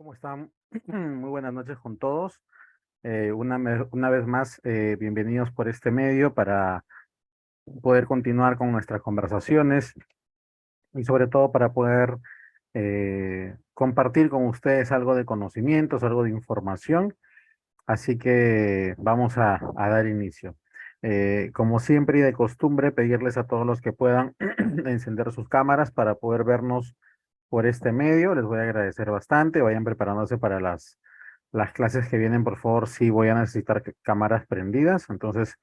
¿Cómo están? Muy buenas noches con todos. Una vez más, bienvenidos por este medio para poder continuar con nuestras conversaciones y sobre todo para poder compartir con ustedes algo de conocimientos, algo de información. Así que vamos a dar inicio. Como siempre y de costumbre, pedirles a todos los que puedan encender sus cámaras para poder vernos por este medio. Les voy a agradecer bastante. Vayan preparándose para las clases que vienen, por favor. Sí voy a necesitar cámaras prendidas. Entonces,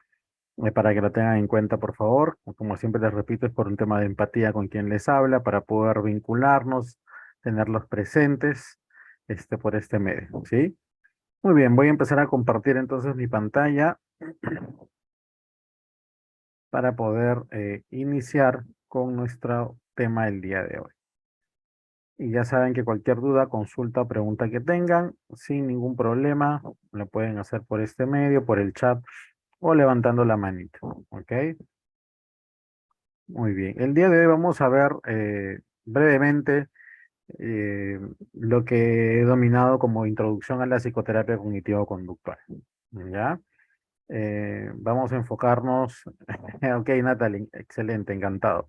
para que lo tengan en cuenta, por favor. Como siempre les repito, es por un tema de empatía con quien les habla, para poder vincularnos, tenerlos presentes, por este medio, ¿sí? Muy bien, voy a empezar a compartir entonces mi pantalla para poder iniciar con nuestro tema del día de hoy. Y ya saben que cualquier duda, consulta o pregunta que tengan, sin ningún problema, lo pueden hacer por este medio, por el chat o levantando la manita. ¿Ok? Muy bien. El día de hoy vamos a ver brevemente eh, lo que he dominado como introducción a la psicoterapia cognitivo-conductual. ¿Ya? Vamos a enfocarnos. Ok, Natalie, excelente, encantado.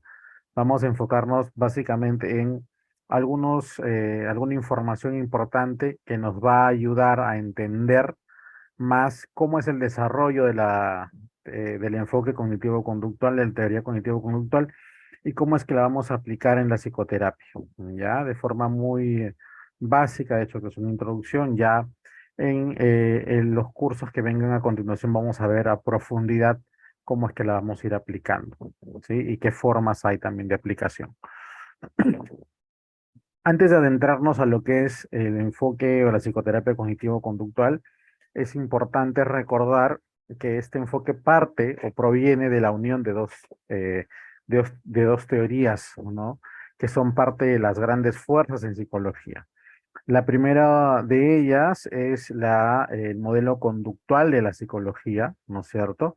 Vamos a enfocarnos básicamente en alguna información importante que nos va a ayudar a entender más cómo es el desarrollo del enfoque cognitivo-conductual, de la teoría cognitivo-conductual y cómo es que la vamos a aplicar en la psicoterapia, ¿ya? De forma muy básica, de hecho que es una introducción, ya en los cursos que vengan a continuación vamos a ver a profundidad cómo es que la vamos a ir aplicando, ¿sí? Y qué formas hay también de aplicación. Antes de adentrarnos a lo que es el enfoque o la psicoterapia cognitivo-conductual, es importante recordar que este enfoque parte o proviene de la unión eh, de dos teorías, ¿no? Que son parte de las grandes fuerzas en psicología. La primera de ellas es el modelo conductual de la psicología, ¿no es cierto?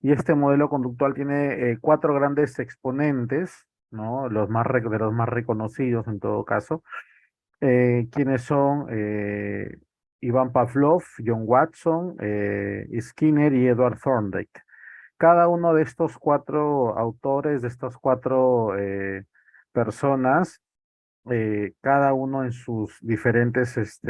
Y este modelo conductual tiene cuatro grandes exponentes, ¿no? De los más reconocidos en todo caso, quienes son Ivan Pavlov, John Watson, Skinner y Edward Thorndike. Cada uno de estos cuatro autores, de estas cuatro personas, cada uno en sus diferentes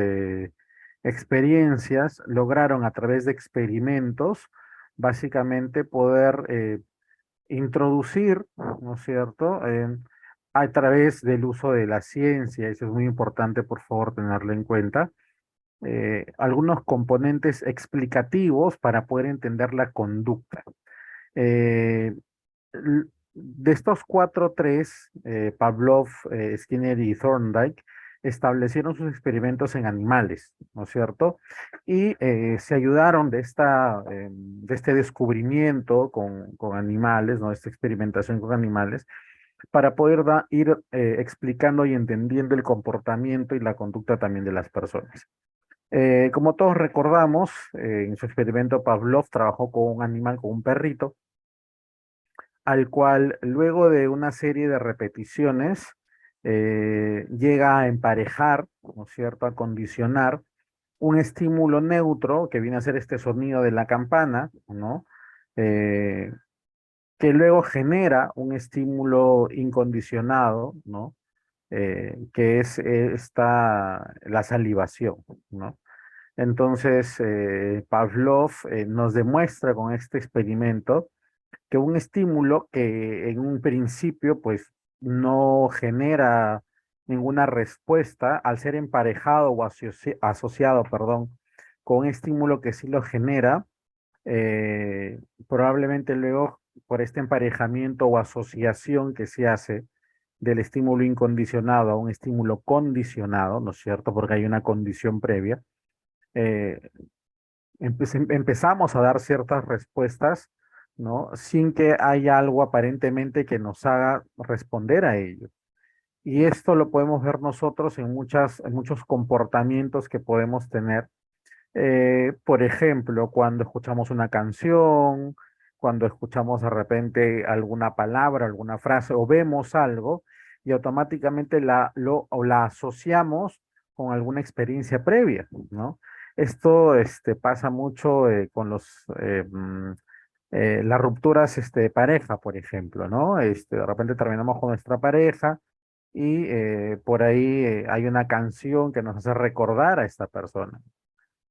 experiencias, lograron a través de experimentos básicamente poder introducir, ¿no es cierto?, a través del uso de la ciencia, eso es muy importante, por favor, tenerlo en cuenta, algunos componentes explicativos para poder entender la conducta. Eh, de estos cuatro, tres, Pavlov, Skinner y Thorndike, establecieron sus experimentos en animales, ¿no es cierto? Y se ayudaron de este descubrimiento con animales, ¿no? Esta experimentación con animales, para poder ir explicando y entendiendo el comportamiento y la conducta también de las personas. Como todos recordamos, en su experimento Pavlov trabajó con un animal, con un perrito, al cual luego de una serie de repeticiones llega a emparejar, ¿no es cierto?, a condicionar un estímulo neutro que viene a ser este sonido de la campana, ¿no? Eh, que luego genera un estímulo incondicionado, ¿no? Que es la salivación, ¿no? Entonces, Pavlov nos demuestra con este experimento que un estímulo que en un principio pues no genera ninguna respuesta, al ser emparejado o asociado, perdón, con un estímulo que sí lo genera, probablemente luego por este emparejamiento o asociación que se hace del estímulo incondicionado a un estímulo condicionado, ¿no es cierto? Porque hay una condición previa, eh, empezamos a dar ciertas respuestas, ¿no? Sin que haya algo aparentemente que nos haga responder a ello. Y esto lo podemos ver nosotros en muchos comportamientos que podemos tener. Por ejemplo, cuando escuchamos una canción, cuando escuchamos de repente alguna palabra, alguna frase o vemos algo y automáticamente o la asociamos con alguna experiencia previa, ¿no? Esto pasa mucho con las rupturas de pareja, por ejemplo, ¿no? De repente terminamos con nuestra pareja y por ahí hay una canción que nos hace recordar a esta persona.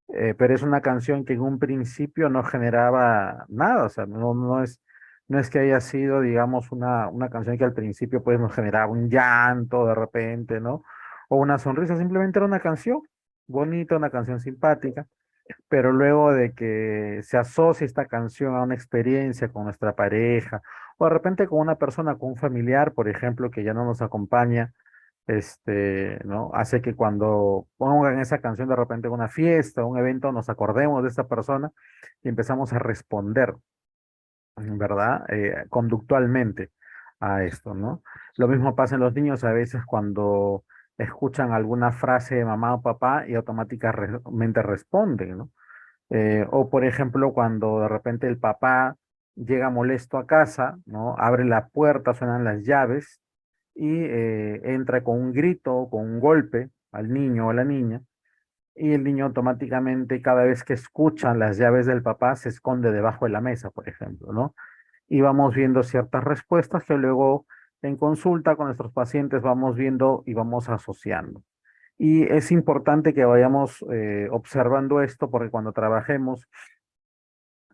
Pero es una canción que en un principio no generaba nada, o sea, no es que haya sido, digamos, una canción que al principio pues nos generaba un llanto de repente, ¿no? O una sonrisa, simplemente era una canción bonita, una canción simpática, pero luego de que se asocia esta canción a una experiencia con nuestra pareja, o de repente con una persona, con un familiar, por ejemplo, que ya no nos acompaña, ¿no? Hace que cuando pongan esa canción de repente en una fiesta, un evento, nos acordemos de esta persona y empezamos a responder, ¿verdad? Conductualmente a esto, ¿no? Lo mismo pasa en los niños a veces cuando escuchan alguna frase de mamá o papá y automáticamente responden, ¿no? O por ejemplo, cuando de repente el papá llega molesto a casa, ¿no? Abre la puerta, suenan las llaves y entra con un grito, con un golpe al niño o a la niña, y el niño automáticamente cada vez que escucha las llaves del papá se esconde debajo de la mesa, por ejemplo, ¿no? Y vamos viendo ciertas respuestas que luego en consulta con nuestros pacientes vamos viendo y vamos asociando. Y es importante que vayamos observando esto porque cuando trabajemos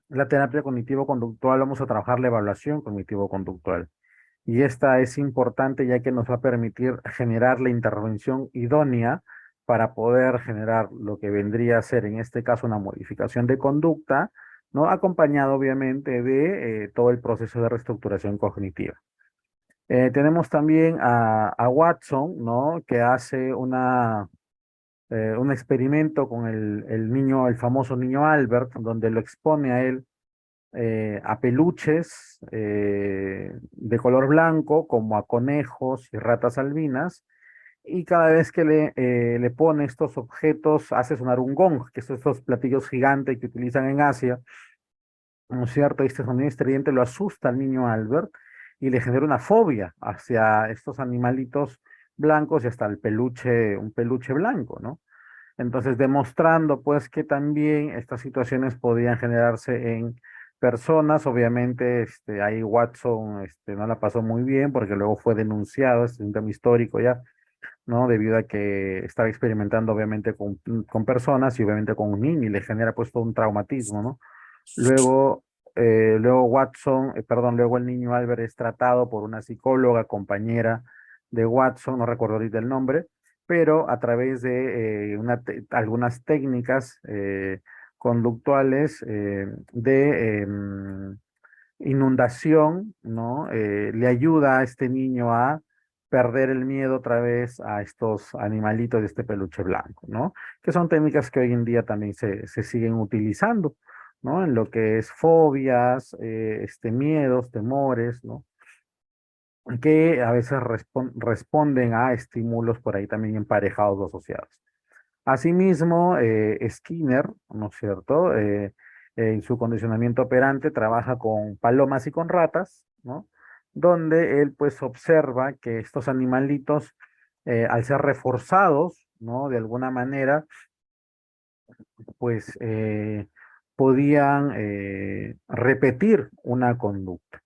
la terapia cognitivo-conductual vamos a trabajar la evaluación cognitivo-conductual. Y esta es importante ya que nos va a permitir generar la intervención idónea para poder generar lo que vendría a ser en este caso una modificación de conducta, ¿no? Acompañado obviamente de todo el proceso de reestructuración cognitiva. Tenemos también a Watson, ¿no? Que hace un experimento con el niño, el famoso niño Albert, donde lo expone a él a peluches de color blanco, como a conejos y ratas albinas, y cada vez que le pone estos objetos, hace sonar un gong, que son estos platillos gigantes que utilizan en Asia, ¿no es cierto? Y este sonido estridente lo asusta al niño Albert y le genera una fobia hacia estos animalitos blancos y hasta un peluche blanco, ¿no? Entonces, demostrando pues que también estas situaciones podían generarse en personas, obviamente, ahí Watson, no la pasó muy bien porque luego fue denunciado, este es un tema histórico ya, ¿no? Debido a que estaba experimentando obviamente con personas y obviamente con un niño y le genera pues todo un traumatismo, ¿no? Luego, luego Watson, perdón, luego el niño Albert es tratado por una psicóloga, compañera de Watson, no recuerdo ahorita el nombre, pero a través de algunas técnicas conductuales inundación, ¿no? Le ayuda a este niño a perder el miedo otra vez a estos animalitos de este peluche blanco, ¿no? Que son técnicas que hoy en día también se siguen utilizando, ¿no? En lo que es fobias, miedos, temores, ¿no? Que a veces responden a estímulos por ahí también emparejados o asociados. Asimismo, Skinner, ¿no es cierto? En su condicionamiento operante trabaja con palomas y con ratas, ¿no? Donde él pues observa que estos animalitos, al ser reforzados, ¿no? De alguna manera, pues podían repetir una conducta,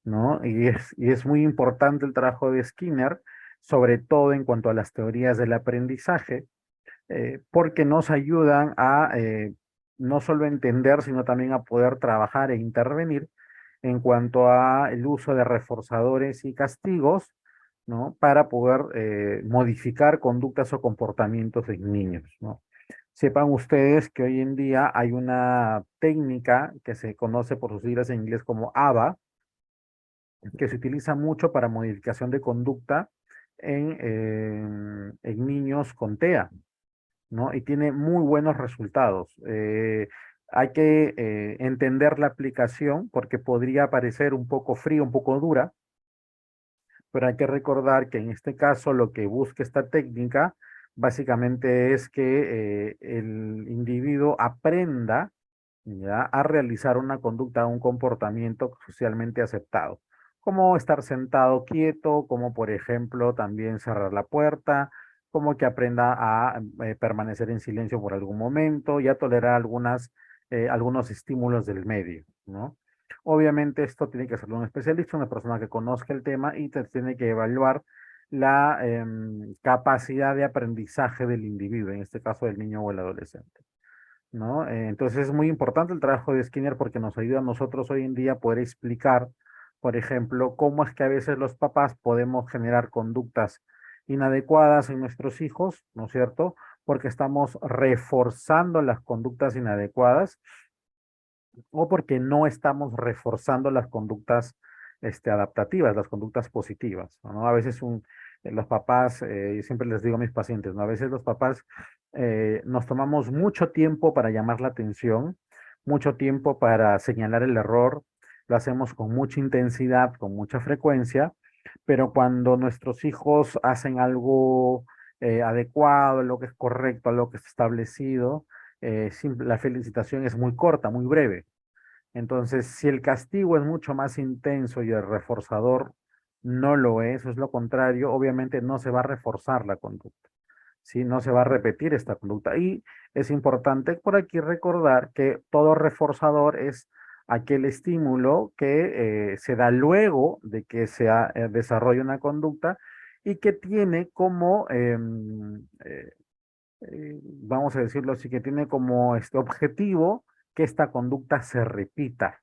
¿no? Y es muy importante el trabajo de Skinner, sobre todo en cuanto a las teorías del aprendizaje, porque nos ayudan a no solo entender, sino también a poder trabajar e intervenir en cuanto a el uso de reforzadores y castigos, ¿no? Para poder modificar conductas o comportamientos en niños, ¿no? Sepan ustedes que hoy en día hay una técnica que se conoce por sus siglas en inglés como ABA, que se utiliza mucho para modificación de conducta en niños con TEA, ¿no? Y tiene muy buenos resultados. Hay que entender la aplicación porque podría parecer un poco fría, un poco dura, pero hay que recordar que en este caso lo que busca esta técnica básicamente es que el individuo aprenda, ¿ya? A realizar una conducta, un comportamiento socialmente aceptado, como estar sentado quieto, como por ejemplo también cerrar la puerta, como que aprenda a permanecer en silencio por algún momento y a tolerar algunos estímulos del medio, ¿no? Obviamente esto tiene que hacerlo un especialista, una persona que conozca el tema y te tiene que evaluar la capacidad de aprendizaje del individuo, en este caso del niño o el adolescente, ¿no? Entonces es muy importante el trabajo de Skinner porque nos ayuda a nosotros hoy en día a poder explicar, por ejemplo, cómo es que a veces los papás podemos generar conductas inadecuadas en nuestros hijos, ¿no es cierto? Porque estamos reforzando las conductas inadecuadas o porque no estamos reforzando las conductas adaptativas, las conductas positivas, ¿no? A veces los papás, y siempre les digo a mis pacientes, ¿no? A veces los papás nos tomamos mucho tiempo para llamar la atención, mucho tiempo para señalar el error, lo hacemos con mucha intensidad, con mucha frecuencia, pero cuando nuestros hijos hacen algo adecuado, lo que es correcto, lo que es establecido, la felicitación es muy corta, muy breve. Entonces, si el castigo es mucho más intenso y el reforzador no lo es lo contrario, obviamente no se va a reforzar la conducta, ¿sí? No se va a repetir esta conducta. Y es importante por aquí recordar que todo reforzador es aquel estímulo que se da luego de que desarrolle una conducta y que tiene como, vamos a decirlo así, que tiene como este objetivo que esta conducta se repita.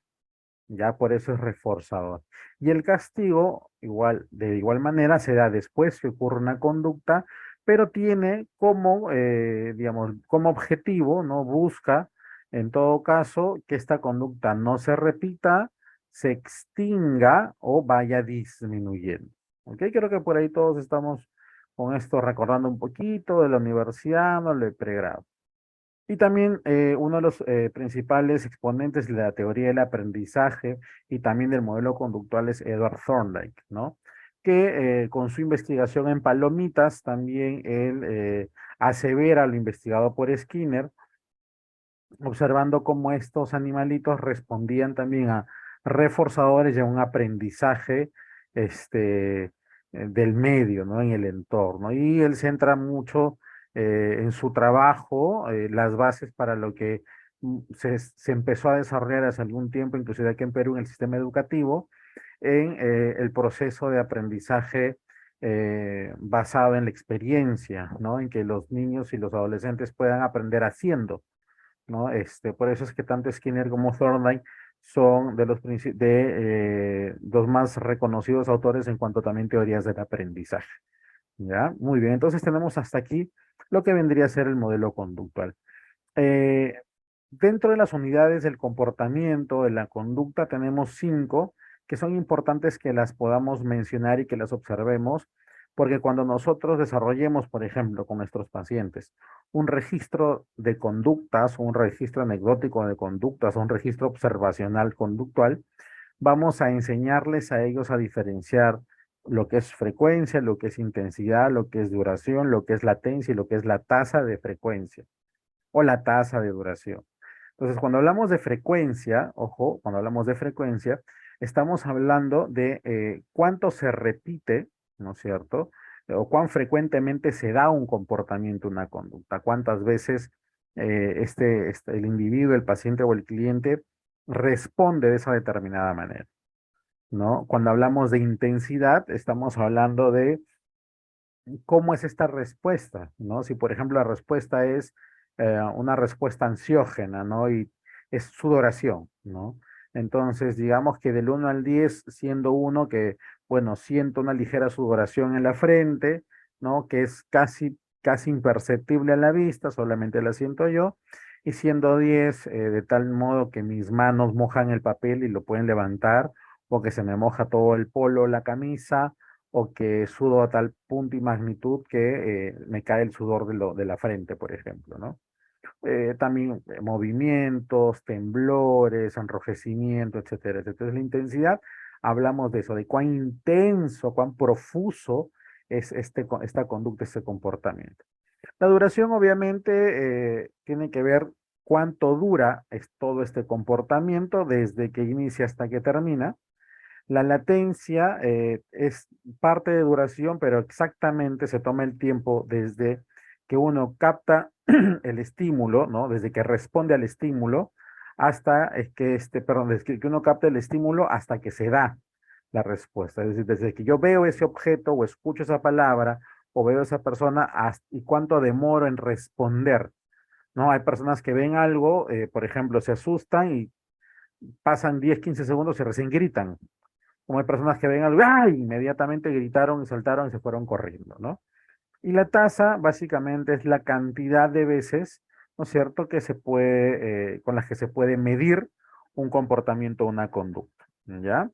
Ya por eso es reforzador. Y el castigo, igual, de igual manera, se da después que ocurre una conducta, pero tiene como, digamos, como objetivo, ¿no? Busca, en todo caso, que esta conducta no se repita, se extinga o vaya disminuyendo. ¿Ok? Creo que por ahí todos estamos con esto recordando un poquito de la universidad, ¿no? De pregrado. Y también uno de los principales exponentes de la teoría del aprendizaje y también del modelo conductual es Edward Thorndike, ¿no? Que con su investigación en palomitas también él asevera lo investigado por Skinner, observando cómo estos animalitos respondían también a reforzadores y a un aprendizaje del medio, ¿no? En el entorno. Y él centra mucho en su trabajo las bases para lo que se empezó a desarrollar hace algún tiempo, inclusive aquí en Perú, en el sistema educativo, en el proceso de aprendizaje basado en la experiencia, ¿no? En que los niños y los adolescentes puedan aprender haciendo, ¿no? Por eso es que tanto Skinner como Thorndike son los más reconocidos autores en cuanto también teorías del aprendizaje. ¿Ya? Muy bien, entonces tenemos hasta aquí lo que vendría a ser el modelo conductual. Eh, Dentro de las unidades del comportamiento, de la conducta, tenemos 5 que son importantes que las podamos mencionar y que las observemos, porque cuando nosotros desarrollemos, por ejemplo, con nuestros pacientes, un registro de conductas, un registro anecdótico de conductas, un registro observacional conductual, vamos a enseñarles a ellos a diferenciar lo que es frecuencia, lo que es intensidad, lo que es duración, lo que es latencia y lo que es la tasa de frecuencia o la tasa de duración. Entonces, cuando hablamos de frecuencia, ojo, cuando hablamos de frecuencia, estamos hablando de cuánto se repite, ¿no es cierto? O cuán frecuentemente se da un comportamiento, una conducta, cuántas veces el individuo, el paciente o el cliente responde de esa determinada manera, ¿no? Cuando hablamos de intensidad, estamos hablando de cómo es esta respuesta, ¿no? Si, por ejemplo, la respuesta es una respuesta ansiógena, ¿no? Y es sudoración, ¿no? Entonces, digamos que del 1 al 10, siendo uno que, bueno, siento una ligera sudoración en la frente, ¿no? Que es casi imperceptible a la vista, solamente la siento yo, y siendo 10, de tal modo que mis manos mojan el papel y lo pueden levantar, o que se me moja todo el polo, la camisa, o que sudo a tal punto y magnitud que me cae el sudor de la frente, por ejemplo, ¿no? También movimientos, temblores, enrojecimiento, etcétera, etcétera. Entonces, la intensidad, hablamos de eso, de cuán intenso, cuán profuso es esta conducta, este comportamiento. La duración, obviamente, tiene que ver cuánto dura todo este comportamiento desde que inicia hasta que termina. La latencia es parte de duración, pero exactamente se toma el tiempo desde que uno capta el estímulo, ¿no? Desde que responde al estímulo hasta perdón, desde que uno capta el estímulo hasta que se da la respuesta. Es decir, desde que yo veo ese objeto o escucho esa palabra o veo a esa persona y cuánto demoro en responder, ¿no? Hay personas que ven algo, por ejemplo, se asustan y pasan 10, 15 segundos y recién gritan. Como hay personas que ven algo, ¡ay! Inmediatamente gritaron y saltaron y se fueron corriendo, ¿no? Y la tasa básicamente es la cantidad de veces, ¿no es cierto?, con las que se puede medir un comportamiento o una conducta, ¿ya?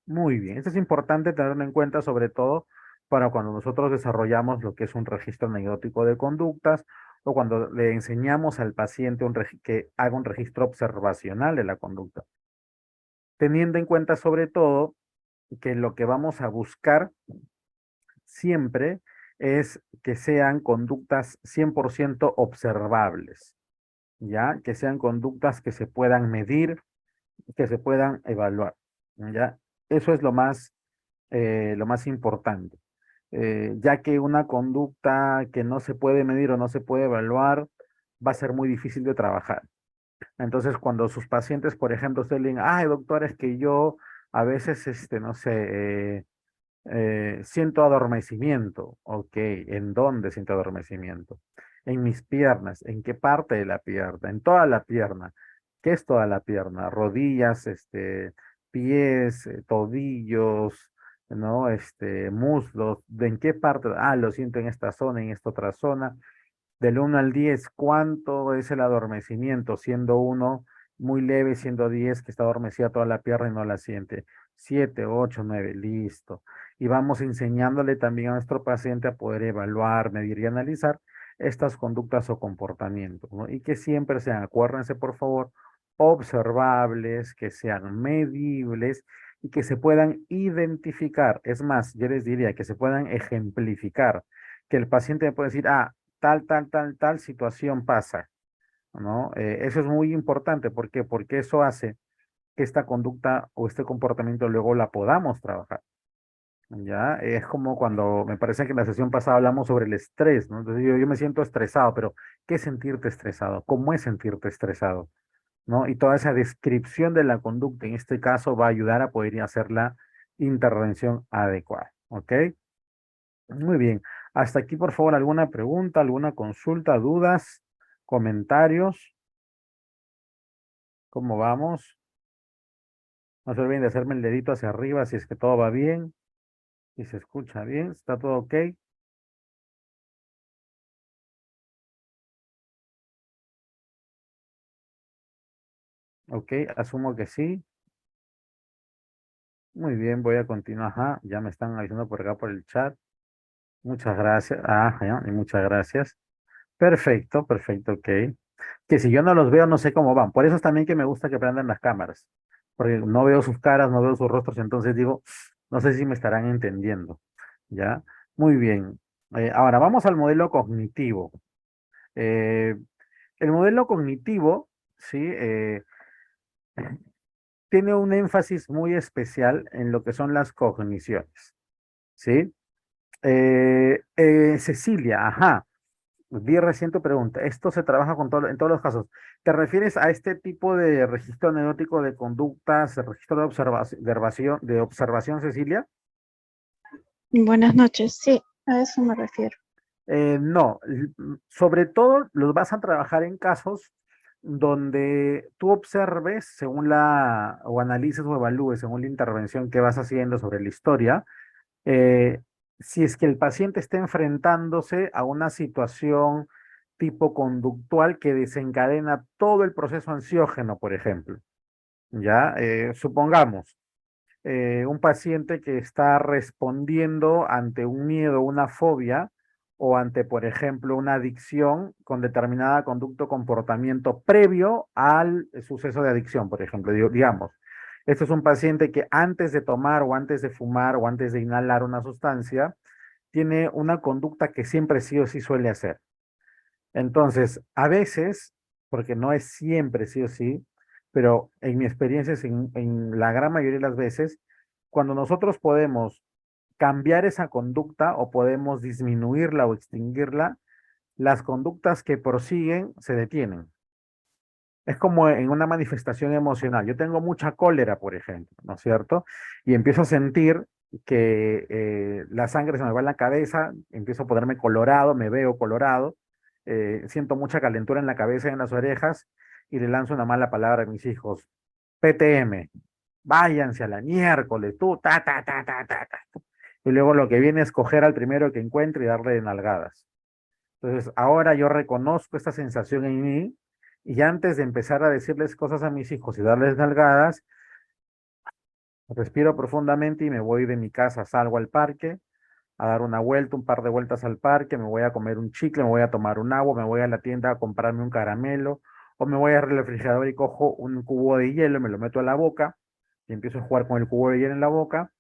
Muy bien, esto es importante tenerlo en cuenta, sobre todo para cuando nosotros desarrollamos lo que es un registro anecdótico de conductas o cuando le enseñamos al paciente que haga un registro observacional de la conducta, teniendo en cuenta sobre todo que lo que vamos a buscar siempre es que sean conductas 100% observables, ¿ya? Que sean conductas que se puedan medir, que se puedan evaluar, ¿ya? Eso es lo más importante, ya que una conducta que no se puede medir o no se puede evaluar va a ser muy difícil de trabajar. Entonces, cuando sus pacientes, por ejemplo, usted le digan, ay, doctor, es que yo a veces, no sé, siento adormecimiento. Ok, ¿en dónde siento adormecimiento? En mis piernas. ¿En qué parte de la pierna? En toda la pierna. ¿Qué es toda la pierna? Rodillas, pies, tobillos, ¿no? Muslos. ¿De en qué parte? Ah, lo siento en esta zona, en esta otra zona. Del 1 al 10, ¿cuánto es el adormecimiento? Siendo uno muy leve, siendo 10 que está adormecida toda la pierna y no la siente. 7, 8, 9, listo. Y vamos enseñándole también a nuestro paciente a poder evaluar, medir y analizar estas conductas o comportamientos, ¿no? Y que siempre sean, acuérdense por favor, observables, que sean medibles y que se puedan identificar. Es más, yo les diría que se puedan ejemplificar, que el paciente me puede decir, ah, tal situación pasa, ¿no? Eso es muy importante. ¿Por qué? Porque eso hace que esta conducta o este comportamiento luego la podamos trabajar. Ya, es como cuando me parece que en la sesión pasada hablamos sobre el estrés, ¿no? Entonces yo me siento estresado, pero ¿qué es sentirte estresado? ¿Cómo es sentirte estresado? ¿No? Y toda esa descripción de la conducta en este caso va a ayudar a poder hacer la intervención adecuada, ¿ok? Muy bien. Hasta aquí, por favor, alguna pregunta, alguna consulta, dudas, comentarios. ¿Cómo vamos? No se olviden de hacerme el dedito hacia arriba si es que todo va bien, si se escucha bien, está todo ok. Ok, asumo que sí. Muy bien, voy a continuar. Ajá, ya me están avisando por acá por el chat. Muchas gracias. Ah, ya, y muchas gracias. Perfecto, perfecto, ok. Que si yo no los veo, no sé cómo van. Por eso es también que me gusta que prendan las cámaras. Porque no veo sus caras, no veo sus rostros, entonces digo, no sé si me estarán entendiendo. ¿Ya? Muy bien. Ahora vamos al modelo cognitivo. Eh, el modelo cognitivo, ¿sí? Tiene un énfasis muy especial en lo que son las cogniciones, ¿sí? Cecilia, ajá. Vi recién tu pregunta. Esto se trabaja en todos los casos. ¿Te refieres a este tipo de registro anecdótico de conductas, de registro de observación, Cecilia? Buenas noches, sí, a eso me refiero. No, sobre todo los vas a trabajar en casos donde tú observes o analices o evalúes según la intervención que vas haciendo sobre la historia, eh, si es que el paciente está enfrentándose a una situación tipo conductual que desencadena todo el proceso ansiógeno, por ejemplo. Ya, supongamos, un paciente que está respondiendo ante un miedo, una fobia o ante, por ejemplo, una adicción con determinada conducta o comportamiento previo al suceso de adicción, por ejemplo. Digamos, este es un paciente que antes de tomar o antes de fumar o antes de inhalar una sustancia, tiene una conducta que siempre sí o sí suele hacer. Entonces, a veces, porque no es siempre sí o sí, pero en mi experiencia, es en la gran mayoría de las veces, cuando nosotros podemos cambiar esa conducta o podemos disminuirla o extinguirla, las conductas que prosiguen se detienen. Es como en una manifestación emocional. Yo tengo mucha cólera, por ejemplo, ¿no es cierto? Y empiezo a sentir que la sangre se me va en la cabeza, empiezo a ponerme colorado, me veo colorado, siento mucha calentura en la cabeza y en las orejas y le lanzo una mala palabra a mis hijos. PTM, váyanse a la miércoles, tú, ta, ta, ta, ta, ta, ta. Y luego lo que viene es coger al primero que encuentre y darle de nalgadas. Entonces, ahora yo reconozco esta sensación en mí y antes de empezar a decirles cosas a mis hijos y darles nalgadas, respiro profundamente y me voy de mi casa, salgo al parque a dar una vuelta, un par de vueltas al parque, me voy a comer un chicle, me voy a tomar un agua, me voy a la tienda a comprarme un caramelo o me voy al refrigerador y cojo un cubo de hielo, me lo meto a la boca y empiezo a jugar con el cubo de hielo en la boca.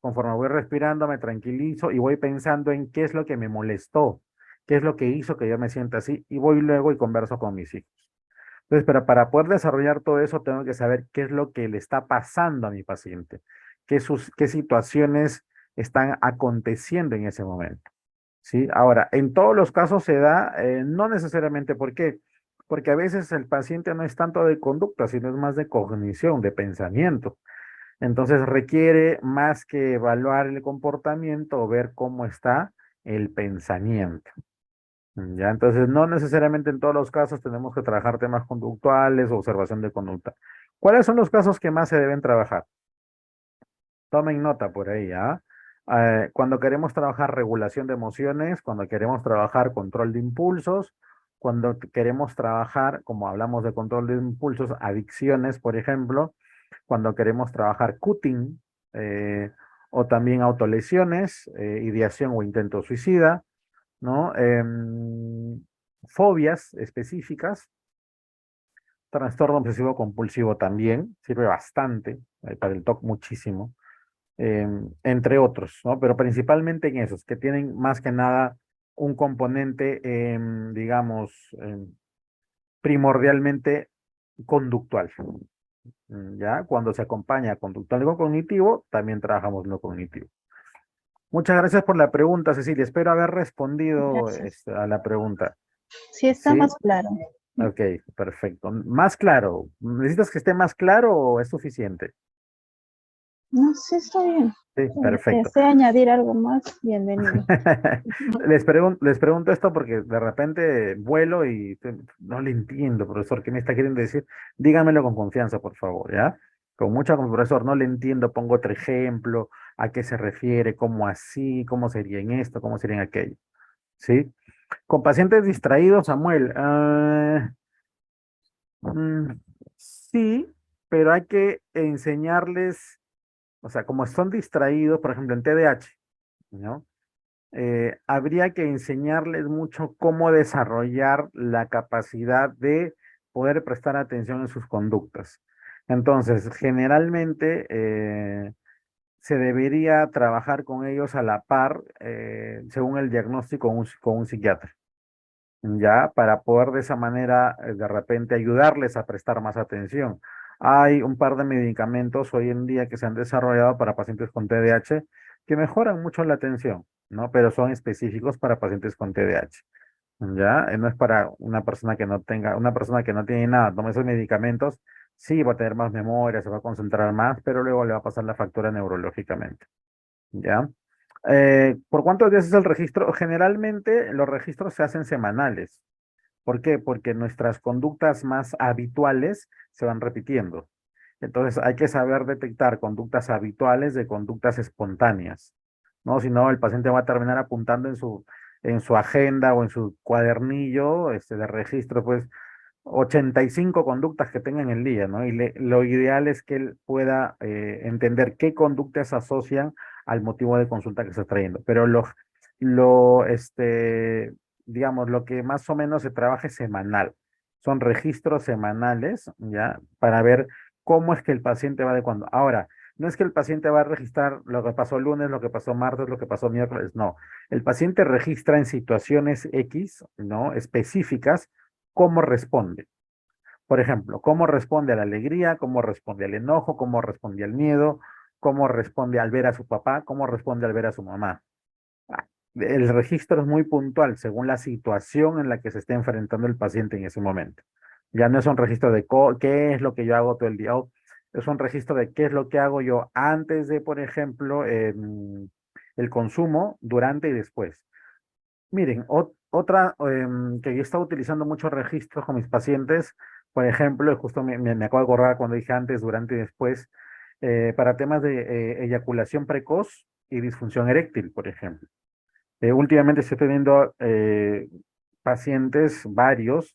Conforme voy respirando, me tranquilizo y voy pensando en qué es lo que me molestó, qué es lo que hizo que yo me sienta así, y voy luego y converso con mis hijos. Entonces, pero para poder desarrollar todo eso, tengo que saber qué es lo que le está pasando a mi paciente, qué situaciones están aconteciendo en ese momento. ¿Sí? Ahora, en todos los casos se da, no necesariamente, ¿por qué? Porque a veces el paciente no es tanto de conducta, sino es más de cognición, de pensamiento. Entonces requiere más que evaluar el comportamiento o ver cómo está el pensamiento. Ya, entonces no necesariamente en todos los casos tenemos que trabajar temas conductuales o observación de conducta. ¿Cuáles son los casos que más se deben trabajar? Tomen nota por ahí, ¿ah? Cuando queremos trabajar regulación de emociones, cuando queremos trabajar control de impulsos, cuando queremos trabajar, como hablamos de control de impulsos, adicciones, por ejemplo, cuando queremos trabajar cutting, o también autolesiones, ideación o intento suicida, ¿no? Fobias específicas, trastorno obsesivo compulsivo también, sirve bastante, para el TOC muchísimo, entre otros, ¿no? Pero principalmente en esos, que tienen más que nada un componente, digamos, primordialmente conductual. Ya, cuando se acompaña conductual con cognitivo, también trabajamos lo cognitivo. Muchas gracias por la pregunta, Cecilia. Espero haber respondido Gracias. a la pregunta. Sí, está ¿Sí? más claro. Ok, perfecto. Más claro. ¿Necesitas que esté más claro o es suficiente? No, sí, está bien. Sí, perfecto. Desea añadir algo más, bienvenido. Les pregunto esto porque de repente vuelo y no le entiendo, profesor, ¿qué me está queriendo decir? Dígamelo con confianza, por favor, ¿ya? Con mucha confianza, profesor, no le entiendo, pongo otro ejemplo, a qué se refiere, cómo así, cómo sería en esto, cómo sería en aquello, ¿sí? Con pacientes distraídos, Samuel, mm, sí, pero hay que enseñarles, o sea, como son distraídos, por ejemplo, en TDAH, ¿no? Habría que enseñarles mucho cómo desarrollar la capacidad de poder prestar atención en sus conductas. Entonces, generalmente se debería trabajar con ellos a la par, según el diagnóstico con un psiquiatra, ya, para poder de esa manera, de repente, ayudarles a prestar más atención. Hay un par de medicamentos hoy en día que se han desarrollado para pacientes con TDAH que mejoran mucho la atención, ¿no? Pero son específicos para pacientes con TDAH, ¿ya? No es para una persona que no tenga, una persona que no tiene nada, toma esos medicamentos, sí va a tener más memoria, se va a concentrar más, pero luego le va a pasar la factura neurológicamente, ¿ya? ¿Por cuántos días es el registro? Generalmente los registros se hacen semanales. ¿Por qué? Porque nuestras conductas más habituales se van repitiendo. Entonces hay que saber detectar conductas habituales de conductas espontáneas, ¿no? Si no, el paciente va a terminar apuntando en su agenda o en su cuadernillo de registro, pues 85 conductas que tenga en el día, ¿no? Y lo ideal es que él pueda entender qué conductas se asocian al motivo de consulta que está trayendo. Pero lo, este, digamos, lo que más o menos se trabaja es semanal. Son registros semanales, ¿ya? Para ver cómo es que el paciente va adecuando. Ahora, no es que el paciente va a registrar lo que pasó el lunes, lo que pasó martes, lo que pasó miércoles, no. El paciente registra en situaciones X, ¿no? Específicas cómo responde. Por ejemplo, cómo responde a la alegría, cómo responde al enojo, cómo responde al miedo, cómo responde al ver a su papá, cómo responde al ver a su mamá. Ah, el registro es muy puntual según la situación en la que se esté enfrentando el paciente en ese momento. Ya no es un registro de qué es lo que yo hago todo el día, es un registro de qué es lo que hago yo antes de, por ejemplo, el consumo, durante y después. Miren, otra que yo estaba utilizando muchos registros con mis pacientes, por ejemplo, y justo me acabo de acordar cuando dije antes, durante y después, para temas de eyaculación precoz y disfunción eréctil, por ejemplo. Últimamente estoy teniendo pacientes, varios,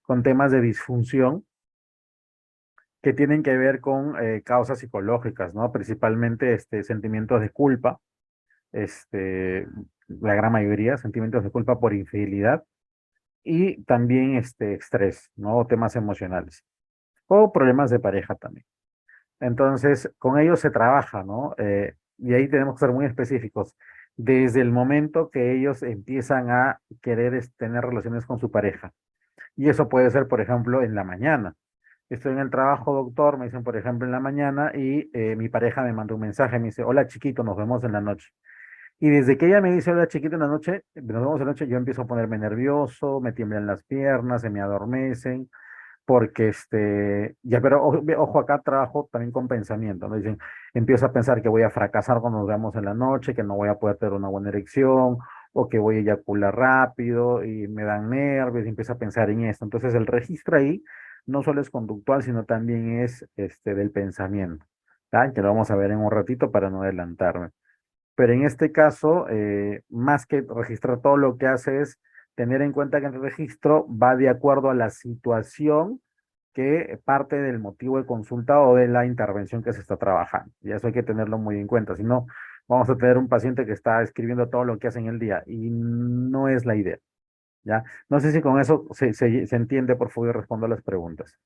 con temas de disfunción que tienen que ver con causas psicológicas, ¿no? Principalmente sentimientos de culpa, la gran mayoría, sentimientos de culpa por infidelidad y también estrés, ¿no? O temas emocionales o problemas de pareja también. Entonces, con ellos se trabaja, ¿no? Y ahí tenemos que ser muy específicos. Desde el momento que ellos empiezan a querer tener relaciones con su pareja. Y eso puede ser, por ejemplo, en la mañana. Estoy en el trabajo, doctor, me dicen, por ejemplo, en la mañana y mi pareja me manda un mensaje, me dice, hola chiquito, nos vemos en la noche. Y desde que ella me dice, hola chiquito, en la noche, nos vemos en la noche, yo empiezo a ponerme nervioso, me tiemblan las piernas, se me adormecen porque ya, pero ojo, acá trabajo también con pensamiento, ¿no? Dicen, empiezo a pensar que voy a fracasar cuando nos veamos en la noche, que no voy a poder tener una buena erección, o que voy a eyacular rápido, y me dan nervios, y empiezo a pensar en esto. Entonces, el registro ahí no solo es conductual, sino también es del pensamiento, ¿tá? Que lo vamos a ver en un ratito para no adelantarme. Pero en este caso, más que registrar todo lo que hace es tener en cuenta que el registro va de acuerdo a la situación que parte del motivo de consulta o de la intervención que se está trabajando. Y eso hay que tenerlo muy en cuenta. Si no, vamos a tener un paciente que está escribiendo todo lo que hace en el día y no es la idea, ¿ya? No sé si con eso se entiende, por favor, y respondo a las preguntas.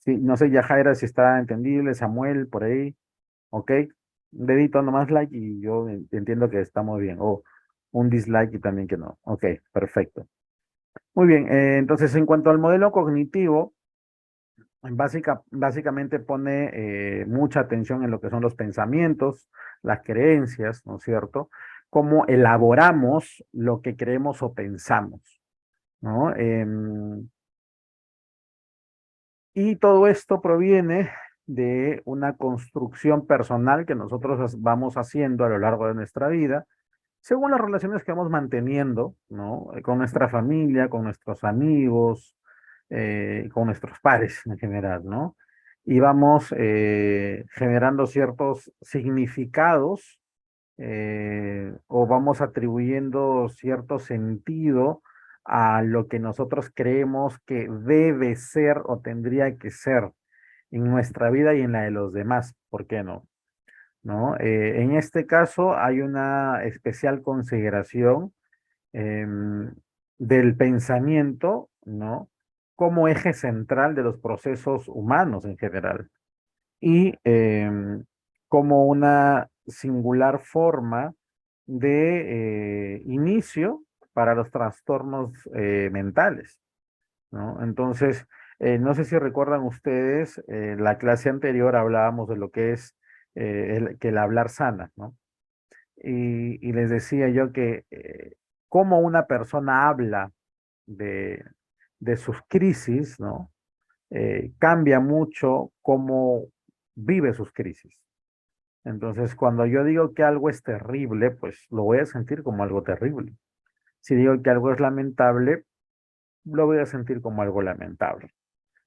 Sí, no sé, Yajaira, si está entendible, Samuel, por ahí. Ok, un dedito nomás like y yo entiendo que estamos bien. O un dislike y también que no. Ok, perfecto. Muy bien, entonces en cuanto al modelo cognitivo, básicamente pone mucha atención en lo que son los pensamientos, las creencias, ¿no es cierto? Cómo elaboramos lo que creemos o pensamos, ¿no? Y todo esto proviene de una construcción personal que nosotros vamos haciendo a lo largo de nuestra vida según las relaciones que vamos manteniendo, ¿no? Con nuestra familia, con nuestros amigos, con nuestros pares en general, ¿no? Y vamos generando ciertos significados o vamos atribuyendo cierto sentido a lo que nosotros creemos que debe ser o tendría que ser en nuestra vida y en la de los demás, ¿por qué no? ¿No? En este caso hay una especial consideración del pensamiento, ¿no? Como eje central de los procesos humanos en general y como una singular forma de inicio para los trastornos mentales, ¿no? Entonces, no sé si recuerdan ustedes, la clase anterior hablábamos de lo que es que el hablar sana, ¿no? Y les decía yo que cómo una persona habla de, de sus crisis, ¿no? Cambia mucho cómo vive sus crisis. Entonces, cuando yo digo que algo es terrible, pues lo voy a sentir como algo terrible. Si digo que algo es lamentable, lo voy a sentir como algo lamentable.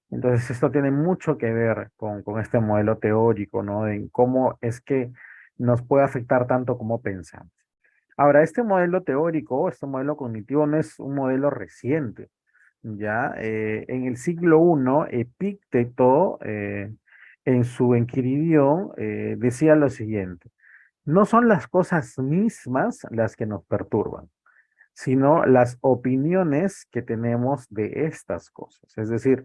Entonces, esto tiene mucho que ver con este modelo teórico, ¿no? En cómo es que nos puede afectar tanto como pensamos. Ahora, este modelo teórico, este modelo cognitivo no es un modelo reciente, ¿ya? En el siglo I, Epicteto, en su Enquiridión, decía lo siguiente, no son las cosas mismas las que nos perturban, sino las opiniones que tenemos de estas cosas. Es decir,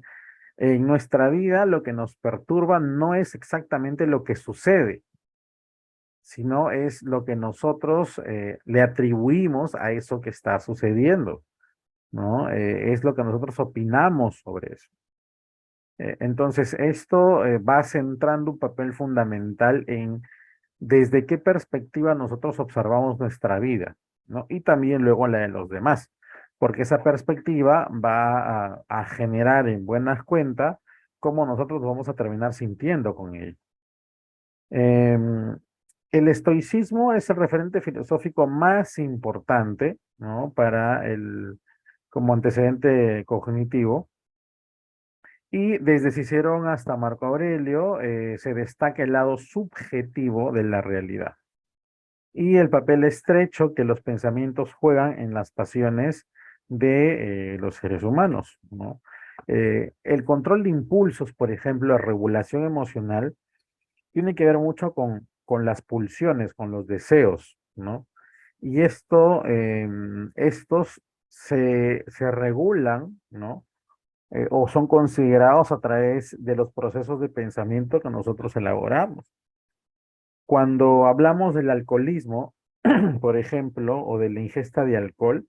en nuestra vida lo que nos perturba no es exactamente lo que sucede, sino es lo que nosotros le atribuimos a eso que está sucediendo, ¿no? Es lo que nosotros opinamos sobre eso. Entonces, esto va centrando un papel fundamental en desde qué perspectiva nosotros observamos nuestra vida, ¿no? Y también luego la de los demás, porque esa perspectiva va a generar en buenas cuentas cómo nosotros nos vamos a terminar sintiendo con ello. Em, el estoicismo es el referente filosófico más importante, ¿no? Para como antecedente cognitivo. Y desde Cicerón hasta Marco Aurelio se destaca el lado subjetivo de la realidad y el papel estrecho que los pensamientos juegan en las pasiones de los seres humanos, ¿no? El control de impulsos, por ejemplo, la regulación emocional, tiene que ver mucho con las pulsiones, con los deseos, ¿no? Y estos se regulan, ¿no? O son considerados a través de los procesos de pensamiento que nosotros elaboramos. Cuando hablamos del alcoholismo, por ejemplo, o de la ingesta de alcohol,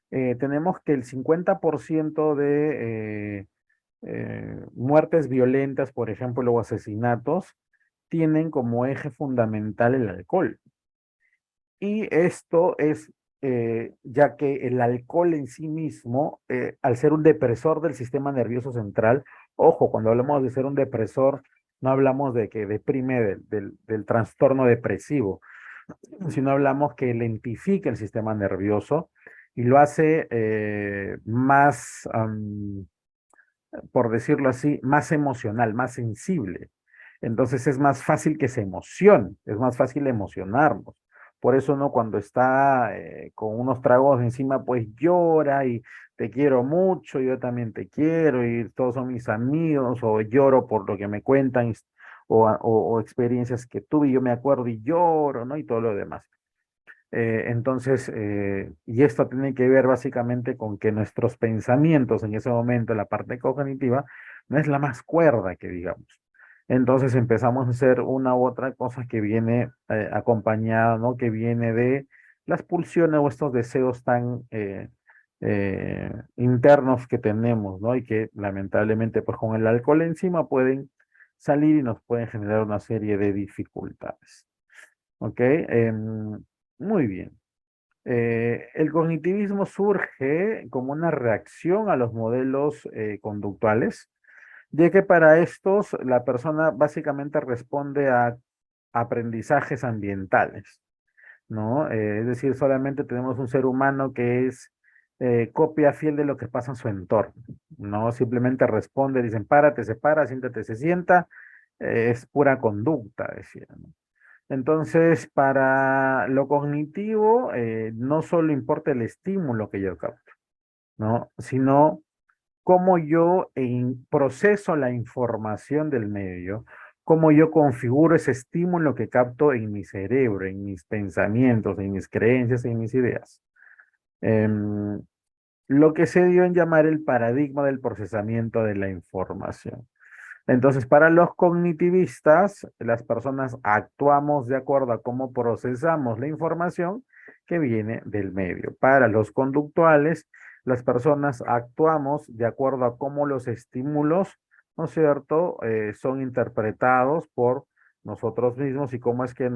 tenemos que el 50% de muertes violentas, por ejemplo, o asesinatos, tienen como eje fundamental el alcohol. Y esto es ya que el alcohol en sí mismo, al ser un depresor del sistema nervioso central, ojo, cuando hablamos de ser un depresor, no hablamos de que deprime del trastorno depresivo, sino hablamos que lentifica el sistema nervioso y lo hace más, por decirlo así, más emocional, más sensible. Entonces es más fácil que se emocione, es más fácil emocionarnos. Por eso uno cuando está con unos tragos encima, pues llora y te quiero mucho, yo también te quiero y todos son mis amigos, o lloro por lo que me cuentan, o experiencias que tuve y yo me acuerdo y lloro, ¿no? Y todo lo demás. Y esto tiene que ver básicamente con que nuestros pensamientos en ese momento, la parte cognitiva, no es la más cuerda que digamos. Entonces empezamos a hacer una u otra cosa que viene acompañada, ¿no? Que viene de las pulsiones o estos deseos tan internos que tenemos, ¿no? Y que lamentablemente, pues con el alcohol encima pueden salir y nos pueden generar una serie de dificultades. ¿Ok? Muy bien. El cognitivismo surge como una reacción a los modelos conductuales, ya que para estos la persona básicamente responde a aprendizajes ambientales, ¿no? Es decir, solamente tenemos un ser humano que es copia fiel de lo que pasa en su entorno, ¿no? Simplemente responde, dicen, párate, se para, siéntate, se sienta, es pura conducta, decía, ¿no? Entonces, para lo cognitivo, no solo importa el estímulo que yo capto, ¿no? Sino cómo yo proceso la información del medio, cómo yo configuro ese estímulo que capto en mi cerebro, en mis pensamientos, en mis creencias, en mis ideas. Em, lo que se dio en llamar el paradigma del procesamiento de la información. Entonces, para los cognitivistas, las personas actuamos de acuerdo a cómo procesamos la información que viene del medio. Para los conductuales, las personas actuamos de acuerdo a cómo los estímulos, ¿no es cierto?, son interpretados por nosotros mismos y cómo es que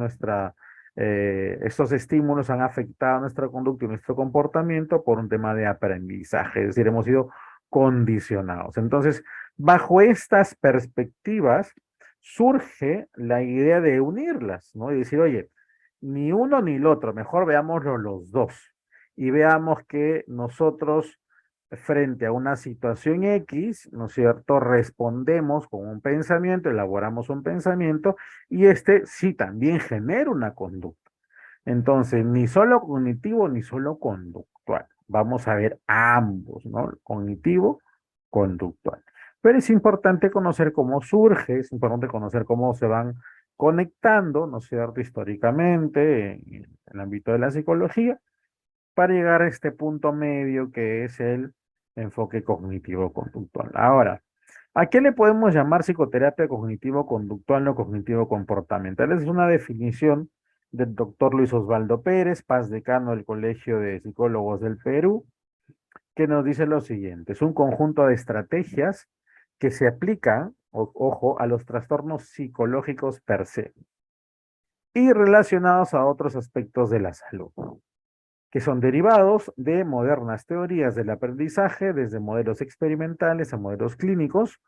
estos estímulos han afectado nuestra conducta y nuestro comportamiento por un tema de aprendizaje, es decir, hemos sido condicionados. Entonces, bajo estas perspectivas surge la idea de unirlas, ¿no? Y decir, oye, ni uno ni el otro, mejor veámoslo los dos y veamos que nosotros frente a una situación X, ¿no es cierto? Respondemos con un pensamiento, elaboramos un pensamiento y este sí también genera una conducta. Entonces, ni solo cognitivo ni solo conductual. Vamos a ver ambos, ¿no? Cognitivo, conductual. Pero es importante conocer cómo surge, es importante conocer cómo se van conectando, ¿no es cierto?, históricamente, en el ámbito de la psicología, para llegar a este punto medio que es el enfoque cognitivo-conductual. Ahora, ¿a qué le podemos llamar psicoterapia cognitivo-conductual o cognitivo-comportamental? Es una definición del doctor Luis Osvaldo Pérez, paz decano del Colegio de Psicólogos del Perú, que nos dice lo siguiente: es un conjunto de estrategias que se aplican, ojo, a los trastornos psicológicos per se y relacionados a otros aspectos de la salud, que son derivados de modernas teorías del aprendizaje, desde modelos experimentales a modelos clínicos,